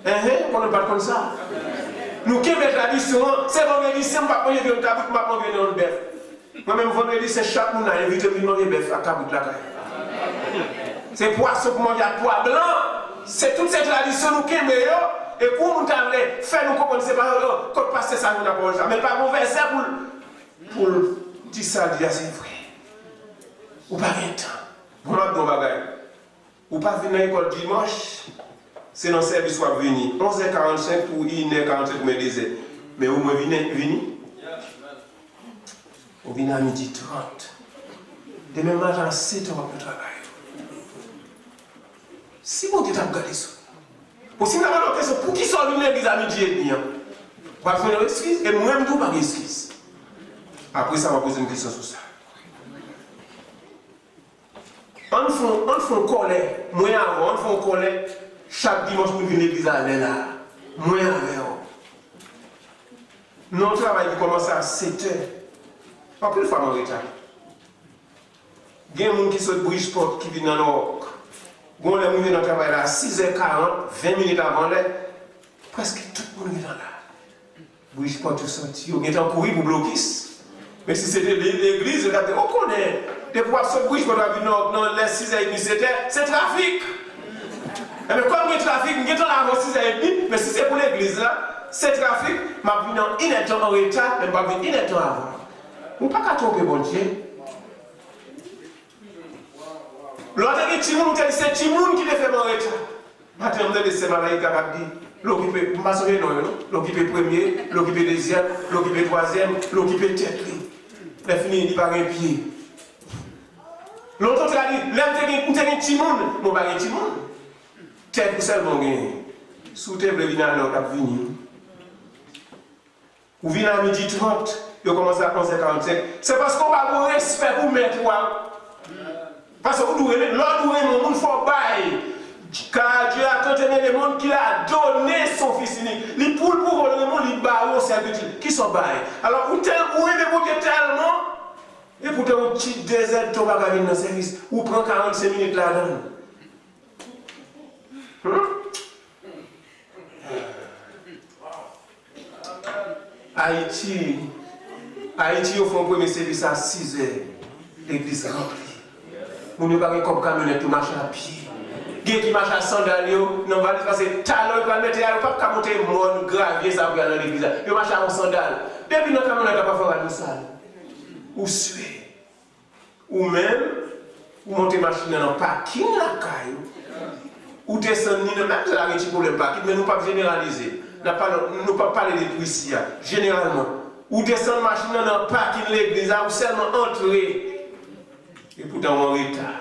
On ne parle comme ça. Nous qui avons la tradition, c'est vendredi, c'est pas pour les viandes, pas pour manger dans le bœuf. Moi-même, vendredi, c'est chaque monde a invité à manger bœuf à Kabout la caille. C'est poisson pour manger à pois blanc. C'est toute cette tradition nous qui est meilleure. Et pour nous faire nous comprendre, c'est pas quand passer ça, nous n'avons pas. Mais pas bon verset pour dire ça, dire c'est vrai. Ou pas de temps. Pour moi, bon bagage. Ou pas venir à l'école dimanche, c'est dans le service soit venu. 11h45 ou 1h45 me disait. Mais où me venir? Ou venir à 12h30. Demain matin, à 7h pour travail. Si vous êtes regardé ça, aussi nous avons une question pour qui sont venus à l'église à midi et demi. On va faire une excuse et moi-même tout pas d'excuse. Après ça, on va poser une question sur ça. On fait colère, moi avant, on fait colère chaque dimanche pour venir à l'église à là. Moi avant. Notre travail commence à 7h. En plus, il faut en retard. Il y a des gens qui sont de Bridgeport qui viennent dans l'orgue. Quand on est dans le travail à 6h40, 20 minutes avant l'heure, presque tout le monde est là. Bridgeport tout sorti, on est en courir pour bloquer. Mais si c'était l'église, on connaît. Des fois, ce Bridgeport va venir dans les 6h30, 7h, c'est trafic. Mais comme il y a trafic, on est avant 6h30, mais si c'est pour l'église là, c'est trafic, je vais venir une heure en retard, mais je vais venir une heure avant. On ne peut pas tromper bon Dieu. L'autre Timoun, c'est Timoun qui te fait mon retard. Maintenant, on a laissé Malaïka qui dit l'occupé, l'occupé premier, l'occupé deuxième, l'occupé troisième, l'occupé tête. Il fini, il pas un pied. L'autre a dit l'homme a Timoun, mon pas Timoun. Tête pour seulement gagner. Sous tête, le vin à l'autre a venu. Ou vient à 12h30, il commence à 11h45. C'est parce qu'on va avoir respect pour mettre. Parce que l'autre est mon faut bailler. Car Dieu a tant aimé le monde qu'il a donné son fils unique. Les poules pour le monde, les barreaux, c'est habituel. Qui sont baillés? Alors, vous aimez mon Dieu tellement. Et pourtant, un petit désert, tu vas venir dans le service. Ou prend 45 minutes là-dedans. Haïti, au fond, premier service à 6h. L'église remplie. Vous ne pouvez pas comme camionnette pour marcher à pied. Qui qui marche à sandales, non, va parce que talon, il va mettre, il ne peut pas monter mon gravier, ça va dans l'église. Il marche à sandales. Depuis notre camionnette, il ne peut pas faire la salle. Ou suer. Ou même, ou monter machine dans le parking, la caille. Ou descendre, même de la régie pour le parking, mais nous ne pouvons pas généraliser. Nous ne pouvons pas parler des policiers, généralement. Ou descendre machine dans le parking de l'église, ou seulement entrer. Et pourtant, on est en retard.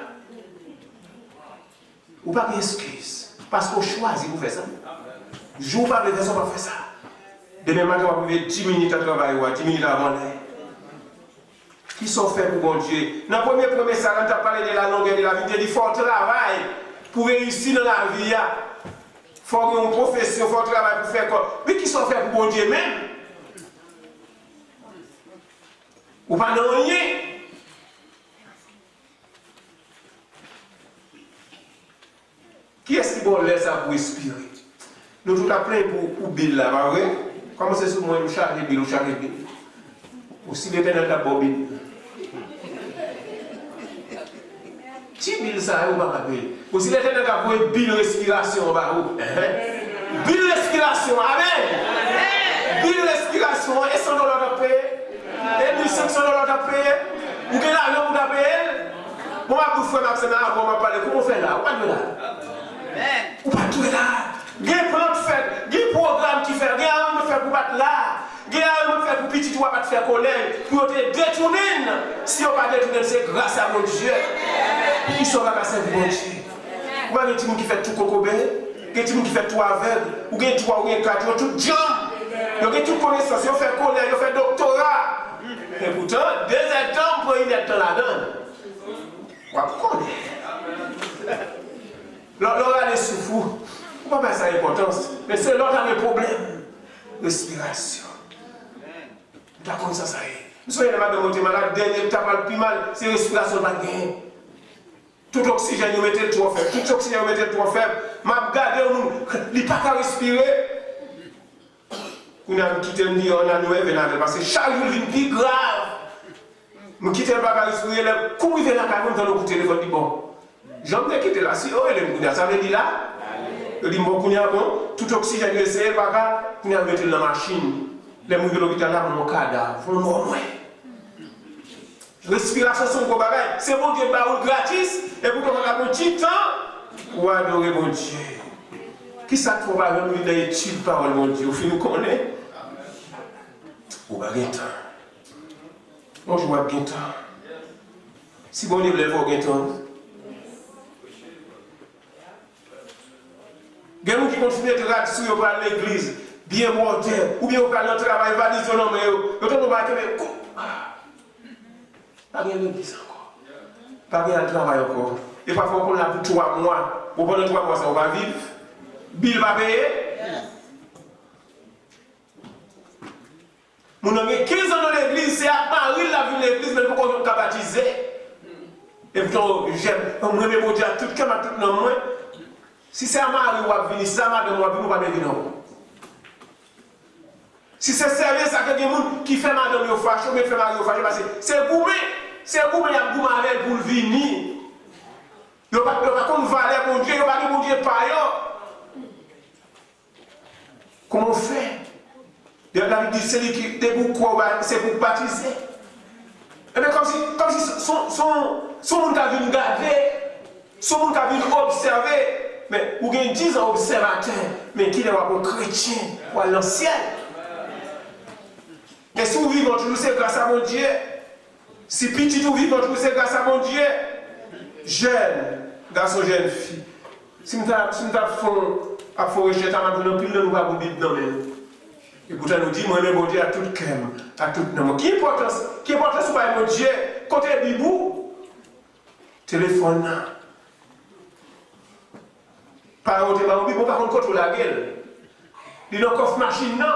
Ou pas d'excuse. Parce qu'on choisit pour faire ça. Jour pas de façon pour faire ça. Demain matin, on va arriver 10 minutes à travailler, 10 minutes avant l'air. Qui sont faits pour bon Dieu? Dans le premier promesse, on a parlé de la longueur de la vie. Il faut travailler pour réussir dans la vie. Il faut avoir une profession, il faut travailler pour faire quoi? Mais qui sont faits pour bon Dieu même? Ou pas dans rien? Qui est-ce qui va laisser ça pour respirer? Nous tout à plein pour Bill là, pas vrai? Comment c'est sur moi, nous charger Bill, nous charger Bill? Aussi l'éternel la bobine. Qui Bill ça, ou pas Bill? Aussi l'éternel a voué Bill respiration, bah où? Bill respiration, amen! Bill respiration, et $100 à payer? Et $1,500 à payer? Ou que l'argent pour payer? Moi, je vous fais Maxime, on va parler, comment on fait là? On va là? Ou pas tout là. Il y a un plan de fait, il y a un programme qui fait, il y a un plan de faire pour battre là, il y a un plan de faire pour petit toi pas te faire colère, pour te détourner. Si on pas détourner, c'est grâce à mon Dieu. Qui sera passé pour mon Dieu. Ou bien il y a des gens qui font tout cocobé, il y a des gens qui font tout aveugle, ou il y a 3 ou 4, tout jambes. Il y a toute connaissance, ils fait colère, ils fait doctorat. Et pourtant, 2 ans pour y être dans la donne. On va connaître. L'autre a des souffres. On va pas ça l'importance. Mais c'est l'autre a des problèmes. Respiration. Tu as comme ça, ça y est. Vous savez, madame, vous êtes malade, dernier étape le plus mal, c'est respiration pas gain. Tout oxygène, vous mettez trop faible. Tout oxygène, vous mettez trop faible. Ma garde, il n'est pas qu'à respirer. On a quitté le nid, on a noué, parce que chaque jour, il est plus grave. Nous quittons le bagage respirer, le coup, il vient là, quand même, dans le téléphone, dit bon. J'en ai quitté là, si, oh, il est ça veut dire là. Il dit bon, tout oxygène, il essaie, bagage, il a mis dans la machine. Les mouilles de l'hôpital là, mon cadavre, faut le mourir. Respiration, c'est un gros bagage. C'est bon Dieu, baroule gratis, et pour qu'on ait un petit temps, pour adorer mon Dieu. Qui ça te faut pas même une étude parole, mon Dieu, au fin nous connaît? Ou pas de temps. Moi, je vois bien temps. Si bon Dieu lève au bien temps. Il y a des gens qui continuent de rater sur l'église, bien mortel, ou bien au plan de travail, valise, non, mais ils ne pas pas bien l'église encore. Pas bien le travail encore. Et parfois, on a pour 3 mois, ou pendant 3 mois, ça va vivre. Bill va payer. Mon ami, 15 ans dans l'église, c'est à Paris la vie de l'église, mais pourquoi on a baptisé? Et puis, j'aime, on me remet mon Dieu à tout comme à tout le monde. Si c'est à Marie ou à venir, si c'est à madame ou à venir, on va venir. Si c'est service à quelqu'un qui fait madame ou fâche, ou fait Marie ou fâche, parce que c'est gourmet. C'est gourmet, il y a gourmet avec pour venir. Il n'y a pas de valeur pour Dieu, il n'y a pas de bon Dieu par comment on fait? La Bible dit celui qui debout c'est pour baptiser. Et bien comme si son monde a vu garder, son monde a vu observer. Mais vous avez 10 ans observateur, mais qui est un chrétien ou à l'ancien. Et si vous vivez toujours, c'est grâce à mon Dieu. Si petit vous vivez toujours, c'est grâce à mon Dieu. Jeune, garçon, jeune fille. Si nous avons fait recherche, nous avons pile de nous pas Bible dans même. Et pourtant nous dit, moi, mon Dieu, à tout cœur, à tout nom. Qui est important sur mon Dieu? Côté Bibou, téléphone. Par contre, par contre, contre la gueule. Il y a un coffre machine, non?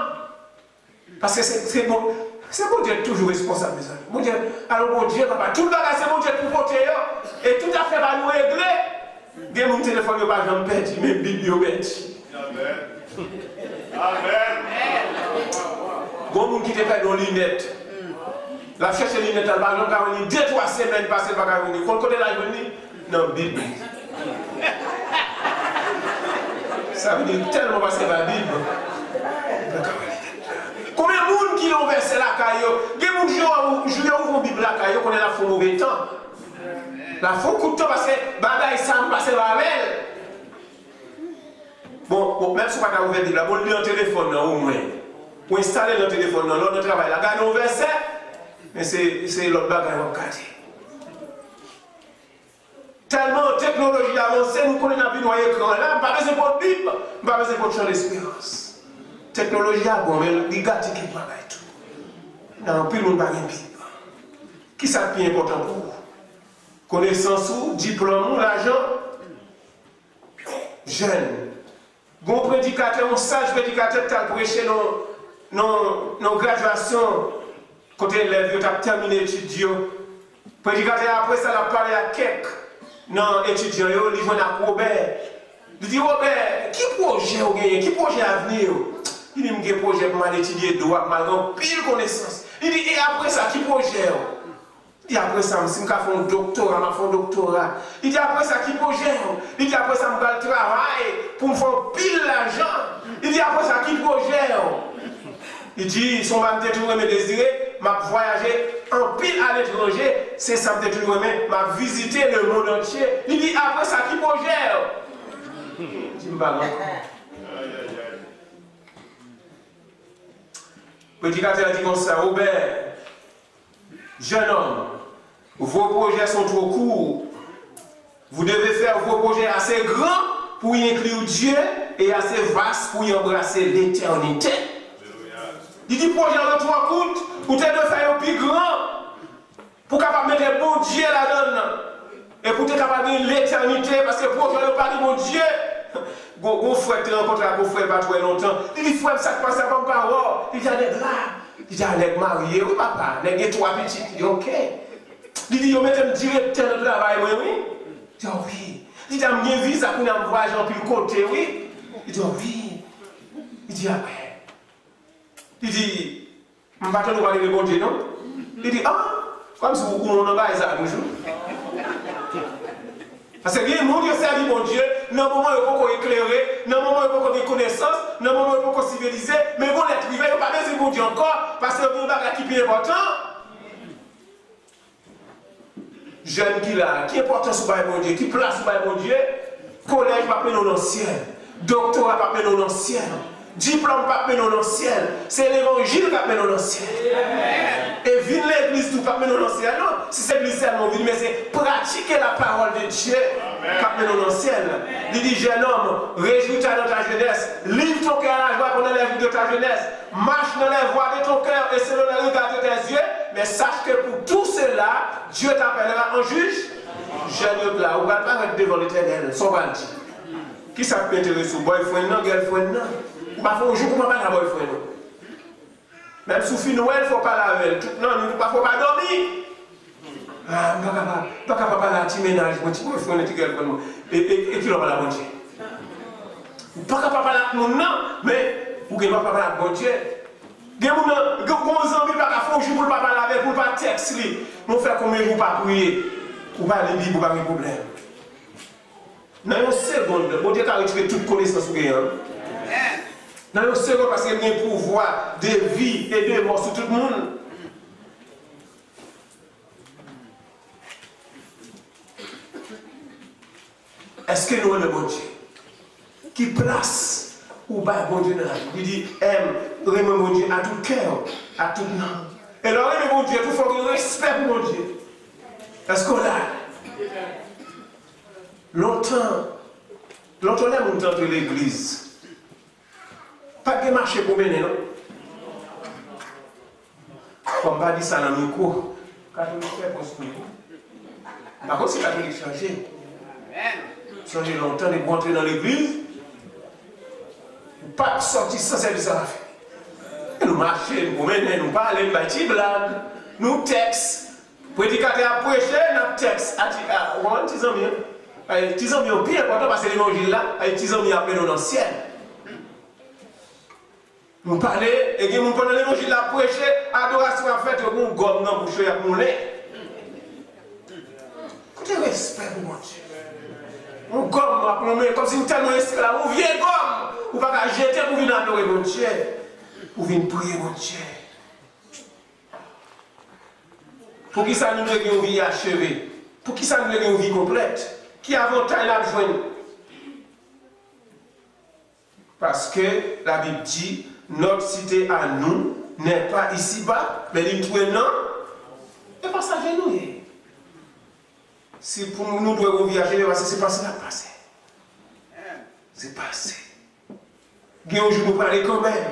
Parce que c'est bon. C'est bon Dieu toujours responsable, mes amis. Mon Dieu, alors mon Dieu, papa, tout le bagage, c'est mon Dieu pour porter, et tout à fait va nous régler. Bien mon téléphone, il n'y a pas de perdu, mais Bible, il y a perdu. Amen. Amen. Bon, monde qui te fait nos lunettes. La cherche les lunettes, par exemple, quand on dit 2-3 semaines passées, par exemple, quand on est là, on dit, non, Bible. Ça veut dire tellement passer par la Bible. Combien de monde qui l'ont versé la caillou? Combien de gens qui ont ouvert la Bible la caillou qu'on est là pour mauvais temps? La faut coup de temps parce que bagaille ça me passe par elle. Bon, même si on n'a pas ouvert la Bible, on lit un téléphone au moins. Pour installer le téléphone dans l'autre travail, la garde au verset, mais c'est l'autre bagaille qu'on garde. Tellement technologie avancée, nous connaissons la vie dans l'écran là, pas besoin de Bible, pas besoin de champ d'espérance. Technologie a bon, mais il gâte qui pas tout. Non, plus le monde pas de Bible. Qui ça plus important pour vous? Connaissance ou diplôme ou l'argent? Jeune. Bon prédicateur, un sage prédicateur qui a prêché dans graduation, côté élève, il a terminé l'étude. Prédicateur après ça, il a parlé à quelques non étudiants, il joue à Robert. Il dit Robert, qui projet vous gagnez? Qui projet à venir? Il dit que projet pour étudier droit, malgré pile connaissance. Il dit et après ça, qui projet? Il dit après ça, je vais faire un doctorat, Il dit après ça, qui projet? Il dit après ça, je vais travailler pour me faire pile l'argent. Il dit après ça, qui projet? Il dit, son m'a toujours me désirer, m'a voyagé en pile à l'étranger, c'est ça me toujours aimé, m'a visité le monde entier. Il dit après ça, qui projet? Il dit, Prédicateur dit comme ça, Robert, jeune homme, vos projets sont trop courts. Vous devez faire vos projets assez grands pour y inclure Dieu et assez vastes pour y embrasser l'éternité. Il dit projet de trop court pour te faire plus grand, pour capable mettre le bon Dieu là-dedans et pour te capable de l'éternité parce que projet de pas de mon Dieu. Mon frère te rencontre à mon frère pas trop longtemps. Il dit frère ça passe comme parole. Il dit allez là. Il dit allez marié oui papa. Il y a 3 petits. Il dit OK. Il dit, yo mette un directeur de travail, oui. Il dit, oui. Il dit, j'ai un visa pour un voyage en plus côté, oui. Il dit, oui. Il dit, après. Il dit, je ne vais pas te parler de bon Dieu, non? Il dit, ah, comme si vous n'en avez pas toujours. Parce que les gens qui servent mon Dieu, dans le moment où ils sont éclairés, dans le moment où ils ont des connaissances, dans le moment où ils sont civilisés, mais bon, les privés, ils ne sont pas besoin de mon Dieu encore, parce que c'est un bagage qui est important. Jeune qui là, qui est important sur le bon Dieu, qui place sur le bon Dieu, collège pas mener dans le ciel, doctorat pas mener dans le ciel, diplôme pas mener dans le ciel, c'est l'évangile qui mener dans le ciel. Et vine l'église tout pas mener dans le ciel, non, si c'est l'église seulement vine, mais c'est pratiquer la parole de Dieu qui mener dans le ciel. Il dit, jeune homme, réjouis-toi dans ta jeunesse, livre ton cœur à la joie pendant les jours de ta jeunesse, marche dans les voies de ton cœur et selon les regards de tes yeux. Mais sache que pour tout cela, Dieu t'appellera un juge. Jeune là, on ne va pas être devant l'éternel, sans bandit. Qui ça peut intéresser? Boyfriend, non, girlfriend, non. Ou pas faut un jour pour pas la boyfriend. Même sous fin Noël, il ne faut pas la avec. Non, il ne faut pas dormir. Ah, pas capable de la petit ménage, mon petit boyfriend, petit girlfriend. Et qui l'a pas la bonne Dieu. Pas capable de la non, mais vous ne pouvez pas la bonne Dieu. Des gens qui ont pas faire jour pour pas laver, pour pas texte li. Nous faire combien de jours pas prier, pour pas les Bible, pas de problème. Dans une seconde, bon Dieu a retiré toute connaissance que vous. Dans une seconde parce qu'il y a un pouvoir de vie et de mort sur tout le monde. Est-ce que nous avons le bon Dieu qui place ou bien bon Dieu dans la vie? Il dit, aime, aime mon Dieu à tout cœur, à toute âme. Et alors, aime mon Dieu, il faut que respect pour mon Dieu. Est-ce qu'on l'a? Longtemps, on a monté entre l'église. Pas de marché pour mener, non? Comme pas dit ça dans le micro, catholique fait construire. Par contre, c'est catholique changer. Changer longtemps et rentrer dans l'église. Pas sortir sans service à la fin. Et nous marchons, nous menons, nous parlons, nous bâtissons blagues, nous textes. Prédicateur a prêché, nous textes. On dit, les amis ont pire important parce que l'évangile là, les amis appellent dans le ciel. Nous parlons, et nous pendant l'évangile là, prêché, adoration a fait, nous gomme dans la bouche, nous lait. Écoutez, respect pour mon Dieu. On gomme, comme si nous tellement esclaves, on vient gomme. Ou pas jeter pour venir adorer mon Dieu, pour venir prier mon Dieu. Pour qui ça nous donne une vie achevée? Pour qui ça nous donne une vie complète? Qui avantage la joindre? Parce que la Bible dit, notre cité à nous n'est pas ici-bas, mais il trouve non, et pas ça nous. Si pour nous devons viager, c'est passé là, passé. C'est passé. Il y a un jour, nous parlons quand même.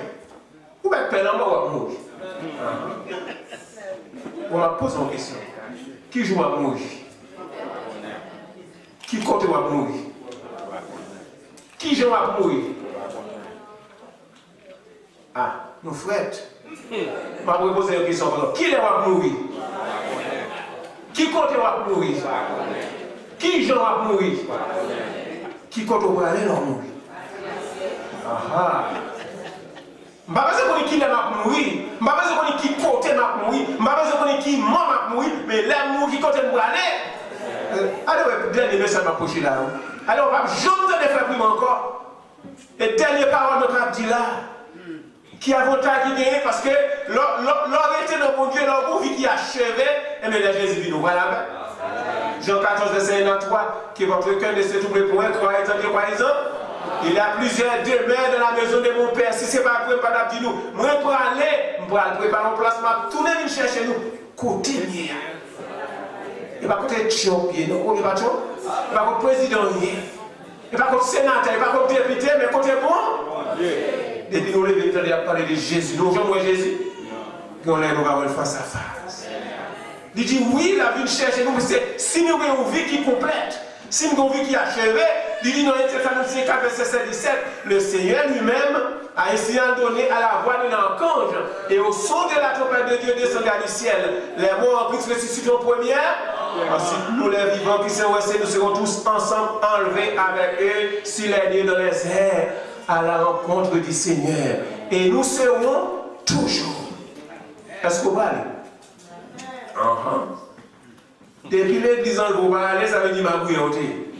Ou bien, peine en bas, ou mourir. On va poser une question. Qui joue à mourir? Qui compte à mourir? Qui joue à mourir? Ah, nous frères. Je vais poser une question. Qui est à mourir? Qui compte à mourir? Qui joue à mourir? Qui compte à aller à mourir? Ah, je ne sais pas qui est mourir, je ne sais pas qui côté mourir, je ne sais pas qui mourir, mais l'amour qui côté pour aller. Allez, dernier message m'approcher là. Allez, on va jamais faire plus encore. Et dernière parole de notre dit là, qui avantage qui gagne parce que l'aurait dans mon Dieu, leur vie qui achevé, et bien Jésus vit nous. Voilà. Jean 14, verset 1 à 3, qui est votre cœur de se trouver pour un croire et entendre par exemple. Il y a plusieurs demeures dans la maison de mon père. Si ce n'est pas vrai, pas d'abdi nous. Moi, pour aller, pour préparer un placement, tourner venir chercher nous. Côté lié. Et pas côté champion, non, pas côté président, et pas côté sénateur, et pas côté député, mais côté bon. Depuis nous levons, il a parlé de Jésus. Nous voyons Jésus. Nous allons face à face. Il dit oui, la vie cherche nous, c'est si nous avons une vie qui complète, si nous avons une vie qui est achevée, il dit dans Ephésiens 4, verset 7, 17, le Seigneur lui-même a ainsi donné à la voix de l'archange et au son de la trompette de Dieu descendant du ciel. Les morts en Christ ressuscitent en première. Ensuite, nous les vivants qui sont restés, nous serons tous ensemble enlevés avec eux sur les lieux dans les airs à la rencontre du Seigneur. Et nous serons toujours. Est-ce qu'on va aller? Depuis l'église en vous parlez, ça veut dire ma bouillanté.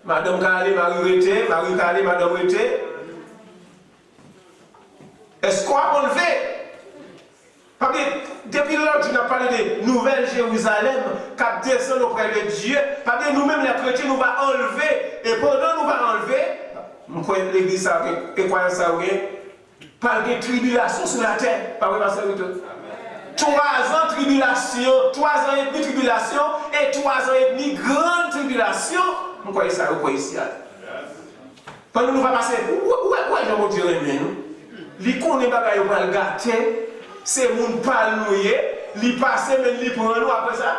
Madame Kale, Marie Rete, Marie Kale, Madame Rete. Est-ce qu'on va enlever? Parce que depuis lors, tu n'as parlé de Nouvelle Jérusalem, qui descend auprès de Dieu. Parce que nous-mêmes, les chrétiens, nous allons enlever. Et pendant nous allons enlever, nous croyons l'église, et croyons ça, par des tribulations sur la terre. Pas vrai, Pasteur Victor? 3 ans de tribulation, 3 ans et demi de tribulation, et 3 ans et demi de grande tribulation. Vous croyez ça, vous croyez ici? Quand nous va passer, où est-ce que je vais dire, nous? Les connaît pas qu'il va le gâter, c'est mon palmouillé, les passer, mais les prendre nous après ça.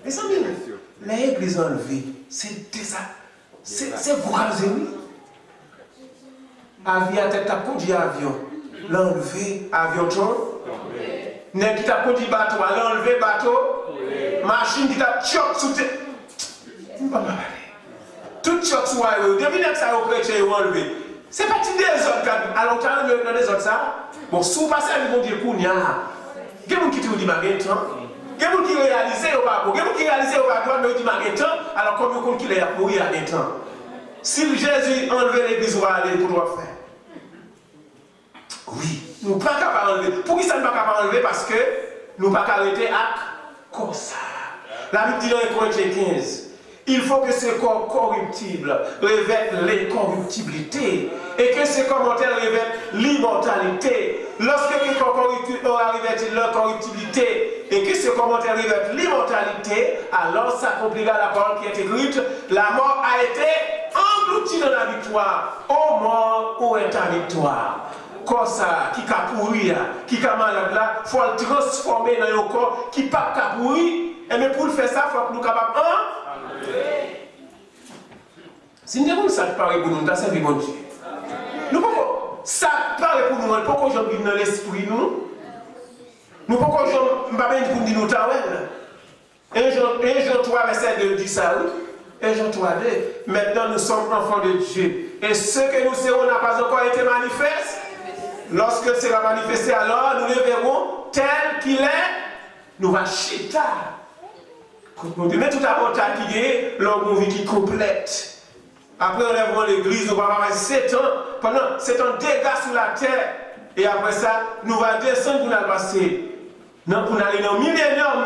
Et ça, l'église enlevée, c'est ça. C'est croisé, oui. Avion à tête à conduit avion, l'enlever, avion trop. N'est qui t'a conduit bateau, l'enlever bateau. Machine qui t'a choc sous tête. Tout choc sous aéro. Depuis que ça a été enlevé. C'est pas des autres. Alors, tu as dans les autres ça. Bon, si vous passez à mon Dieu, il y a des gens qui te disent maintenant. Il y a des gens qui réalisent au pas. Il y a des gens qui réalisent au pas, mais ils disent maintenant. Alors, comme vous qu'il est à mourir à maintenant. Si Jésus enlevait l'église, vous allez aller pour le faire. Oui, nous ne pouvons pas enlever. Pourquoi ça ne peut pas enlever? Parce que nous ne pouvons pas arrêter à comme ça. La Bible dit dans 1 Corinthiens 15, il faut que ce corps corruptible revête l'incorruptibilité et que ce commentaire revête l'immortalité. Lorsque le corps corruptible aura revêtu l'incorruptibilité et que ce commentaire revête l'immortalité, alors s'accomplira la parole qui est écrite, la mort a été engloutie dans la victoire. Ô mort, où est ta victoire? Comme ça, qui a pourri, qui a malade là, il faut le transformer dans un corps qui n'a pas pourri. Et mais pour le faire ça, il faut que nous soyons capables. Si nous avons ça qui paraît pour nous, nous avons servi bon Dieu. Nous pouvons, ça paraît pour nous, nous pouvons jouer dans l'esprit, nous pouvons jouer pour nous dire nous. 1 Jean 3, verset 2 dit ça, oui. 1 Jean 3, 2. Maintenant, nous sommes enfants de Dieu. Et ce que nous serons n'a pas encore été manifeste. Lorsque sera manifesté, alors nous le verrons tel qu'il est. Nous va chita. Mais tout à l'heure, qui est l'homme vie qui complète. Après, on lèvera l'église, nous va avoir 7 ans. Pendant 7 ans, dégâts sur la terre. Et après ça, nous allons descendre pour nous passer. Pour aller dans le millénium,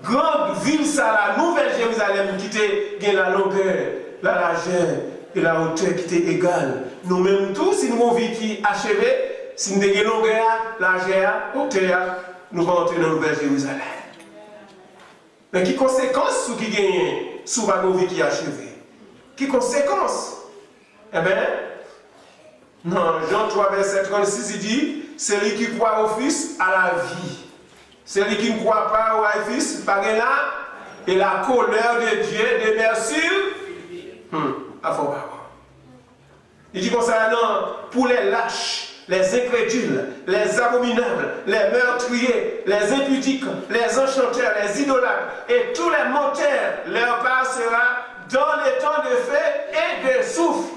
grande ville, ça, la nouvelle Jérusalem, qui était la longueur, la largeur et la hauteur qui était égale. Nous-mêmes tous, si nous avons vie qui achevée, si nous avons une longueur, largeur, hauteur, nous allons entrer dans la nouvelle Jérusalem. Mais qui conséquence sur qui gagne sur la vie qui est achevée? Qui conséquence? Eh bien, non, Jean 3, verset 36, il dit, celui qui croit au Fils a la vie. Celui qui ne croit pas au Fils, pas là, et la colère de Dieu demeure sur. Il dit comme ça, non, pour les lâches, les incrédules, les abominables, les meurtriers, les impudiques, les enchanteurs, les idolâtres et tous les menteurs, leur part sera dans les temps de feu et de souffle.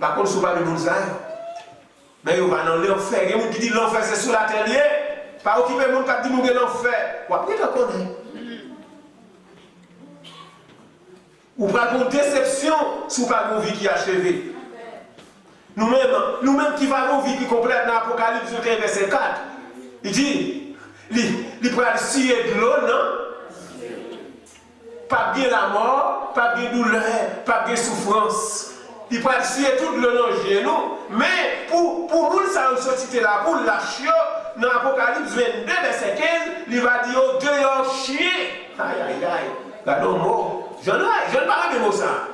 Par contre, ce n'est pas le monde, mais on va dans l'enfer. Il y a des gens qui disent l'enfer c'est sous la terre. Pas occuper les gens qui disent que l'enfer. Ou après, tu connais. Ou pas une déception sous pas une vie qui est achevée. Nous-mêmes qui avons une vie qui complète dans l'Apocalypse 21, verset 4, il dit, il peut aller scier de l'eau, non? Pas bien la mort, pas bien douleur, pas bien souffrance. il peut essayer tout le nom genou, mais pour nous, ça a sorti là, pour la chien, dans l'Apocalypse 22, verset 15, il va dire dehors chien. Aïe, aïe, aïe. Regardons mot. Je ne parle de mots ça.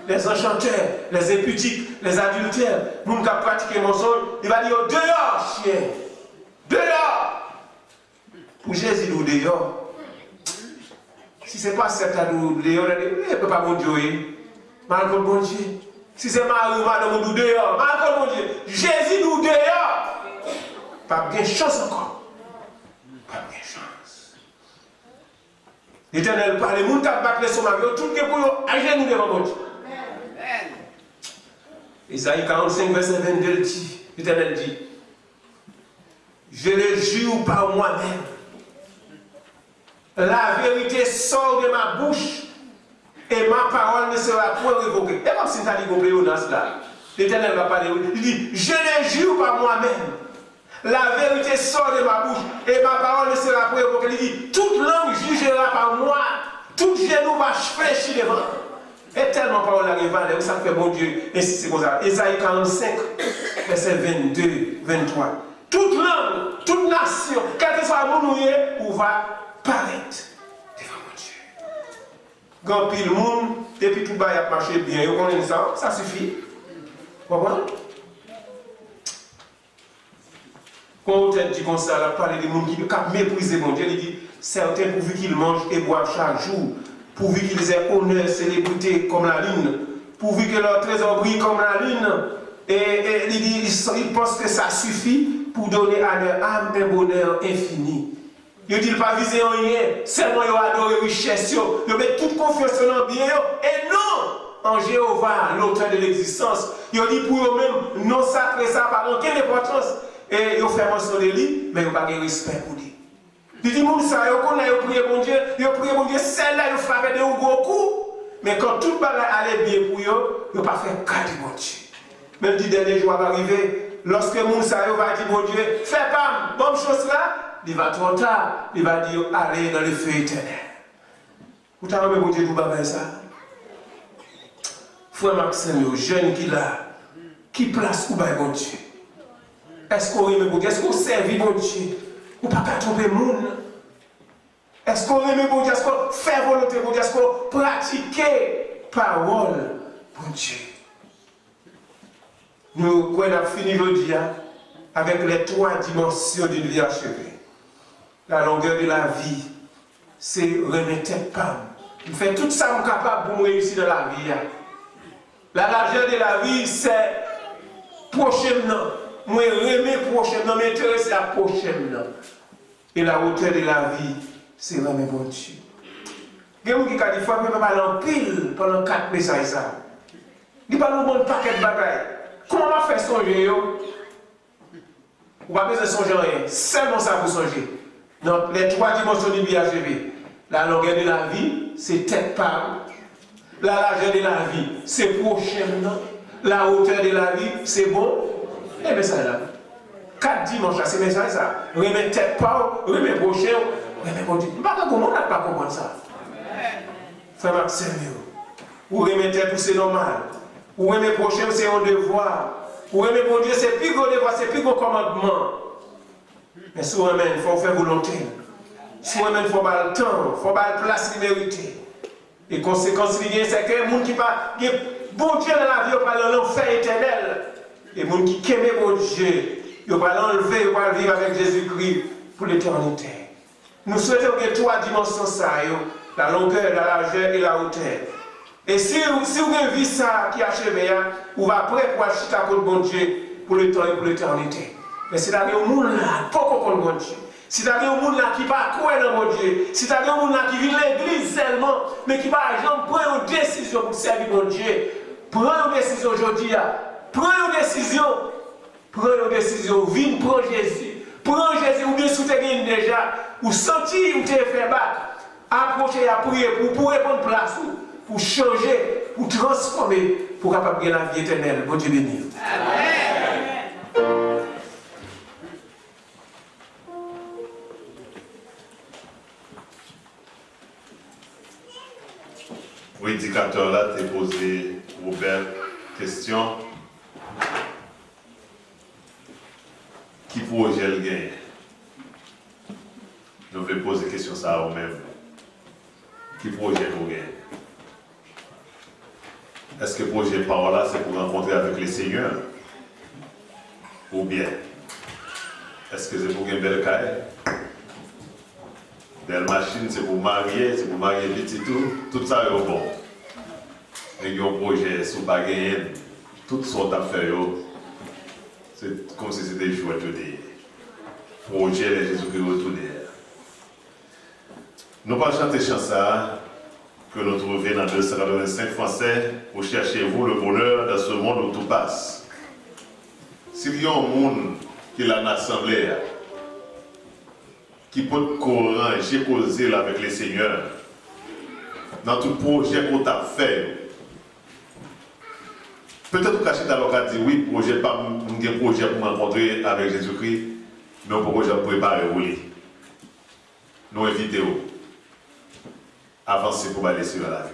Les enchanteurs, les impudiques, les adultères, nous qui pratiquons le mensonge, il va dire dehors chien. Dehors. Pour Jésus, nous dehors. Si ce n'est pas cet amour, il ne peut pas bon Dieu. Malgré bon Dieu. Si c'est Marie ou Madame nous dehors, malgré bon Dieu. Jésus nous dehors. Pas bien chance encore. Pas bien chance. L'Éternel parle, les gens qui battent les sommets, tout le monde pour agir nous devant bon Dieu. Isaïe 45, verset 22 dit, l'Éternel dit, je le jure par moi-même. La vérité sort de ma bouche et ma parole ne sera point révoquée. Et comme si tu as dit qu'on pléonasme là, l'Éternel va parler. Il dit, je le jure par moi-même. La vérité sort de ma bouche et ma parole ne sera point révoquée. Il dit, toute langue jugera par moi, tout genou va fléchir devant. Et tellement parole arrive à l'air, ça fait bon Dieu. Et c'est comme ça. Isaïe 45, verset 22, 23. Toute langue, toute nation, quel que soit mon nouillé, on va paraître devant mon Dieu. Quand pile le monde, depuis tout bas, il a marché bien, vous connaissez ça suffit. Vous comprenez? Quand on dit comme ça, on parle des gens qui méprisent mon Dieu, il dit certains pourvu qu'ils mangent et boivent chaque jour, pourvu qu'ils aient honneur, célébrité comme la lune, pourvu que leur trésor brille comme la lune, et il dit, ils pensent que ça suffit pour donner à leur âme un bonheur infini. Ils ne disent pas viser en rien, seulement ils adorent les richesses, ils mettent toute confiance dans bien, et non en Jéhovah, l'auteur de l'existence. Ils disent pour eux-mêmes, non sacré, ça n'a pas aucune importance. Et ils font mention de lui, mais ils n'ont pas de respect pour lui. Ils disent, ça, ils prient bon Dieu, celle-là, ils frappent de gros coups. Mais quand tout le monde allait bien pour eux, ils n'ont pas fait cas de bon Dieu. Même le dernier jour va arriver, lorsque Moussa va dire bon Dieu, fais pas bonne chose là, il va trop tard, il va dire allez dans le feu éternel. Vous t'avez bon Dieu, vous avez ça. Frère Maxime, jeune qui là, qui place où bon Dieu. Est-ce qu'on aime bon Dieu? Est-ce qu'on servi bon Dieu? Ou pas qu'à tromper le monde? Est-ce qu'on aime bon Dieu? Est-ce qu'on fait volonté bon Dieu? Est-ce qu'on pratique parole bon Dieu? Nous avons fini aujourd'hui avec les 3 dimensions d'une vie achevée. La longueur de la vie, c'est remettre pas. Il fait tout ça capable pour me réussir dans la vie. La largeur de la vie, c'est prochainement. Moi, remettre prochainement, m'intéresser à prochainement. Et la hauteur de la vie, c'est remettre bon Dieu. Il y a des gens qui disent qu'il faut parler en pile pendant 4 messages. Il n'y a pas de bon paquet de bagailles. Comment on va faire songer? On va pas besoin de songer rien. Seulement ça pour songer. Donc, les 3 dimensions du vie achevée. La longueur de la vie, c'est tête par. La largeur de la vie, c'est prochainement. La hauteur de la vie, c'est bon. Et bien ça là. 4 dimanches là, c'est message ça. Remettre tête par, remettre prochain, remettre bon Dieu. Comment on n'a pas compris ça? Frère Maxime, ou remettre tête, c'est normal. Ou aimer prochain, c'est un devoir. Ou aimer bon Dieu, c'est plus gros devoir, c'est plus gros commandement. Mais si vous aimez, il faut faire volonté. Si vous aimez, il faut avoir le temps, il faut avoir la place mérité. Et conséquence, c'est que les gens qui pas bon Dieu dans la vie, ils parlent de l'enfer éternel. Et les gens qui aiment bon Dieu, ils vont l'enlever, ils vont vivre avec Jésus-Christ pour l'éternité. Nous souhaitons que 3 dimensions, ça, la longueur, la largeur et la hauteur. Et si vous avez vu ça qui a achevé, vous va prêt pour acheter à cause de bon Dieu pour le temps et pour l'éternité. Mais si vous avez un monde là, pas contre bon Dieu. Si vous avez un monde là qui ne va pas croire dans bon Dieu. Si vous avez un monde là qui vit l'église seulement, mais qui ne va jamais prendre une décision pour servir bon Dieu. Prends une décision aujourd'hui. Prends une décision. Prends une décision. Viens, prends Jésus. Prends Jésus ou bien sous tes lignes déjà. Ou sentir ou te faire battre. Approcher à prier pour répondre place. Pour changer, pour transformer, pour capable de la vie éternelle. Bon Dieu béni. Amen. Prédicateur là, t'es posé, Robert, question. Qui projet le gain? Nous voulons poser la question ça à nous-mêmes. Qui projet nous gagne? Est-ce que le projet par là, c'est pour rencontrer avec les seigneurs? Ou bien, est-ce que c'est pour gagner une belle caille? Belle machine, c'est pour marier petit tout ça est au bon. Et il y a un projet, si vous ne pas gagner, toutes sortes d'affaires, c'est comme si c'était joué tout des projets de Jésus-Christ retourné. Nous pas chanter chanson que nous trouvons dans 285 français où cherchez-vous le bonheur dans ce monde où tout passe. S'il y a un monde qui l'a assemblé, qui peut courir, j'ai causé avec les seigneurs, dans tout projet qu'on t'a fait, peut-être que Cachita a dit oui, projet pas un projet pour me rencontrer avec Jésus-Christ, mais un projet pour préparer au lit. Nous invitons. Avancer pour aller sur la vie.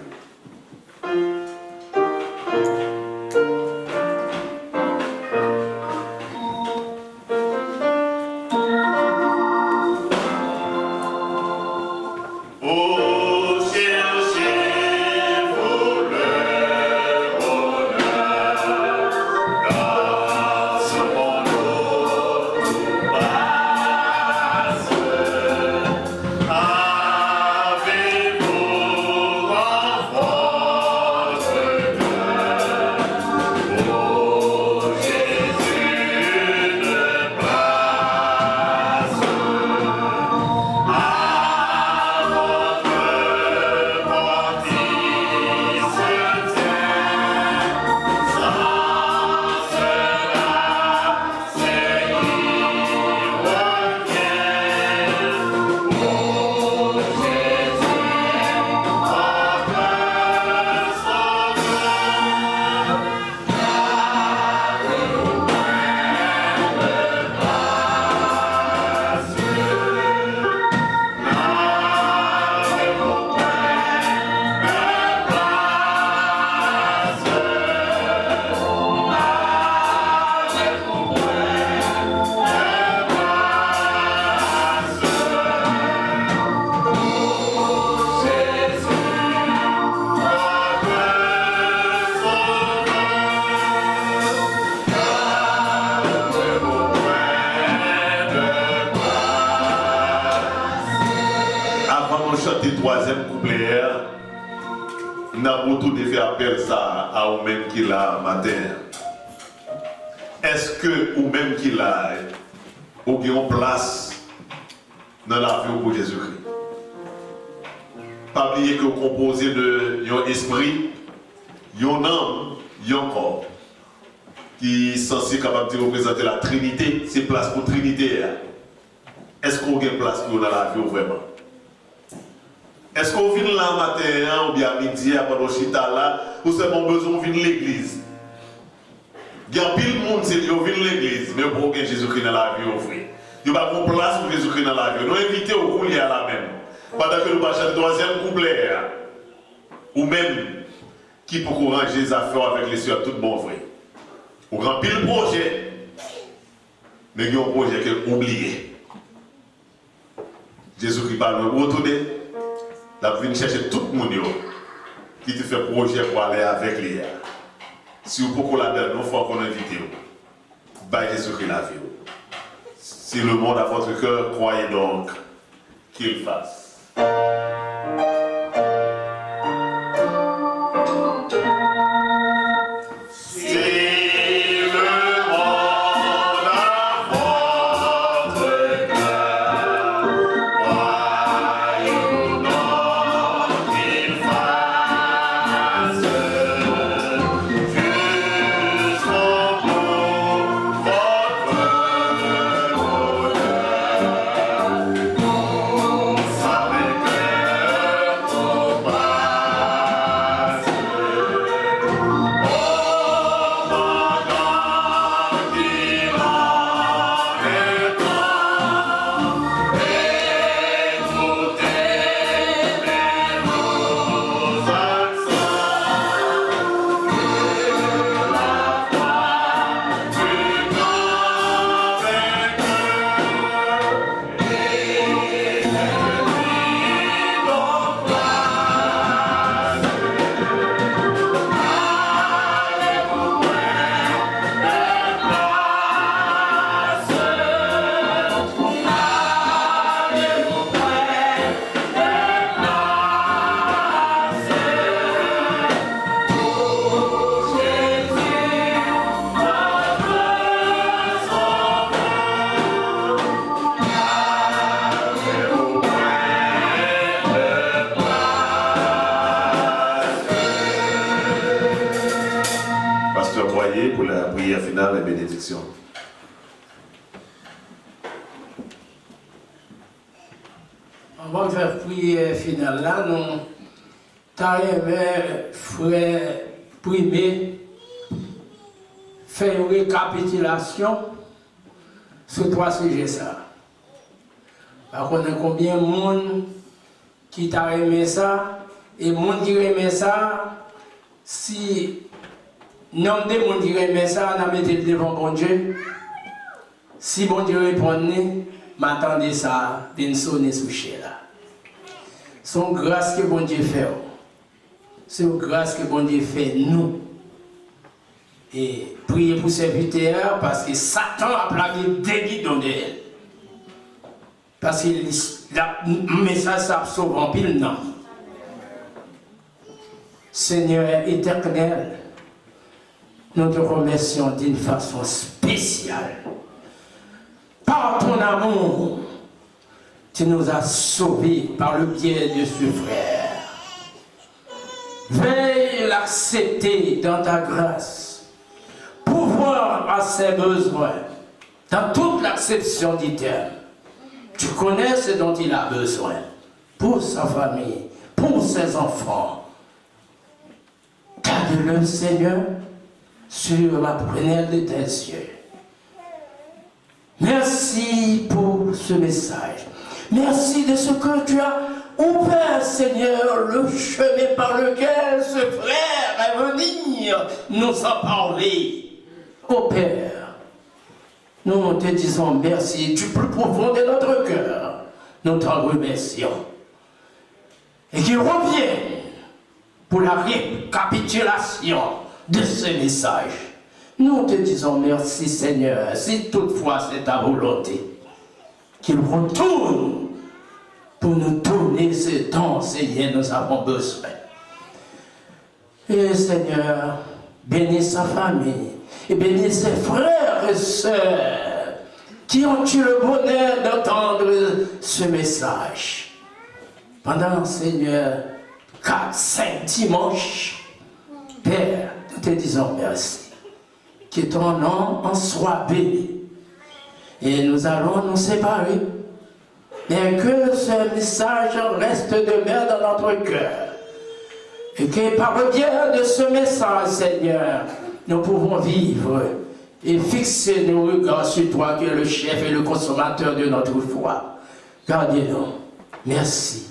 Troisième couplet, Naruto devait appeler ça à vous-même qui l'a matin. Est-ce que vous-même qui l'a, vous avez une place dans la vie pour Jésus-Christ? Pas oublier que vous composez de un esprit, un âme, un corps, qui est censé capable de représenter la Trinité. C'est place pour Trinité. Est-ce qu'on a une place pour dans la vie vraiment? Est-ce qu'on vient là matin ou bien à midi pendant le chita là ou c'est bon besoin de venir l'église? Il y a pile de monde qui vient l'église mais pour que Jésus-Christ dans la vie offrir. Il n'y a pas de place pour Jésus-Christ dans la vie. Nous invitons au couler à la même. Pendant que nous passons le troisième couplet ou même qui peut ranger les affaires avec les soeurs tout bon vrai. Ou grand pile projet mais il y a un projet qui est oublié. Jésus-Christ parle de retourner. La venir chercher tout le monde qui te fait projet pour aller avec lui. Si vous pouvez la donner, il faut qu'on invite vous. Bah Jésus-Christ la vie. Si le monde a votre cœur, croyez donc qu'il fasse. Oh finale et bénédiction. Avant de faire prière finale là, nous t'arrivons, frère primé, faire une récapitulation sur trois sujets ça. Par contre, combien de monde qui t'a aimé ça, et monde qui aimé ça, si nombre de monde qui aimé ça, on a mis le devant bon Dieu. Si bon Dieu répond, m'attendez ça, bien sonner sous chez là. Son grâce que bon Dieu fait. C'est une grâce que bon Dieu fait nous. Et priez pour serviteur parce que Satan a plaqué des guidons de elle. Parce que le message ça sauve en pile, non. Seigneur éternel, nous te remercions d'une façon spéciale. Par ton amour, tu nous as sauvés par le biais de ce frère. Veuille l'accepter dans ta grâce, pouvoir à ses besoins, dans toute l'acception du terme. Tu connais ce dont il a besoin, pour sa famille, pour ses enfants. Garde-le, Seigneur, sur la prunelle de tes yeux. Merci pour ce message. Merci de ce que tu as ouvert, Seigneur, le chemin par lequel ce frère est venu nous en parler. Ô Père, nous te disons merci du plus profond de notre cœur. Nous t'en remercions. Et qu'il revienne pour la récapitulation de ce message. Nous te disons merci, Seigneur, si toutefois c'est ta volonté. Qu'il retourne pour nous donner ce dont, Seigneur, nous avons besoin. Et Seigneur, bénis sa famille et bénis ses frères et sœurs qui ont eu le bonheur d'entendre ce message. Pendant, Seigneur, 4-5 dimanches, Père, nous te disons merci. Que ton nom en soit béni. Et nous allons nous séparer. Mais que ce message reste demeure dans notre cœur. Et que par le biais de ce message, Seigneur, nous pouvons vivre et fixer nos regards sur toi, qui est le chef et le consommateur de notre foi. Gardez-nous. Merci.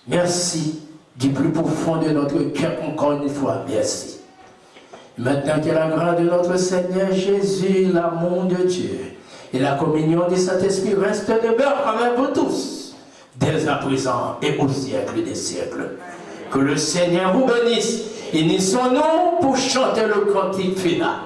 Merci du plus profond de notre cœur, encore une fois. Merci. Maintenant que la grâce de notre Seigneur Jésus, l'amour de Dieu et la communion du Saint-Esprit restent demeure avec vous tous, dès à présent et au siècle des siècles. Que le Seigneur vous bénisse. Unissons-nous pour chanter le cantique final.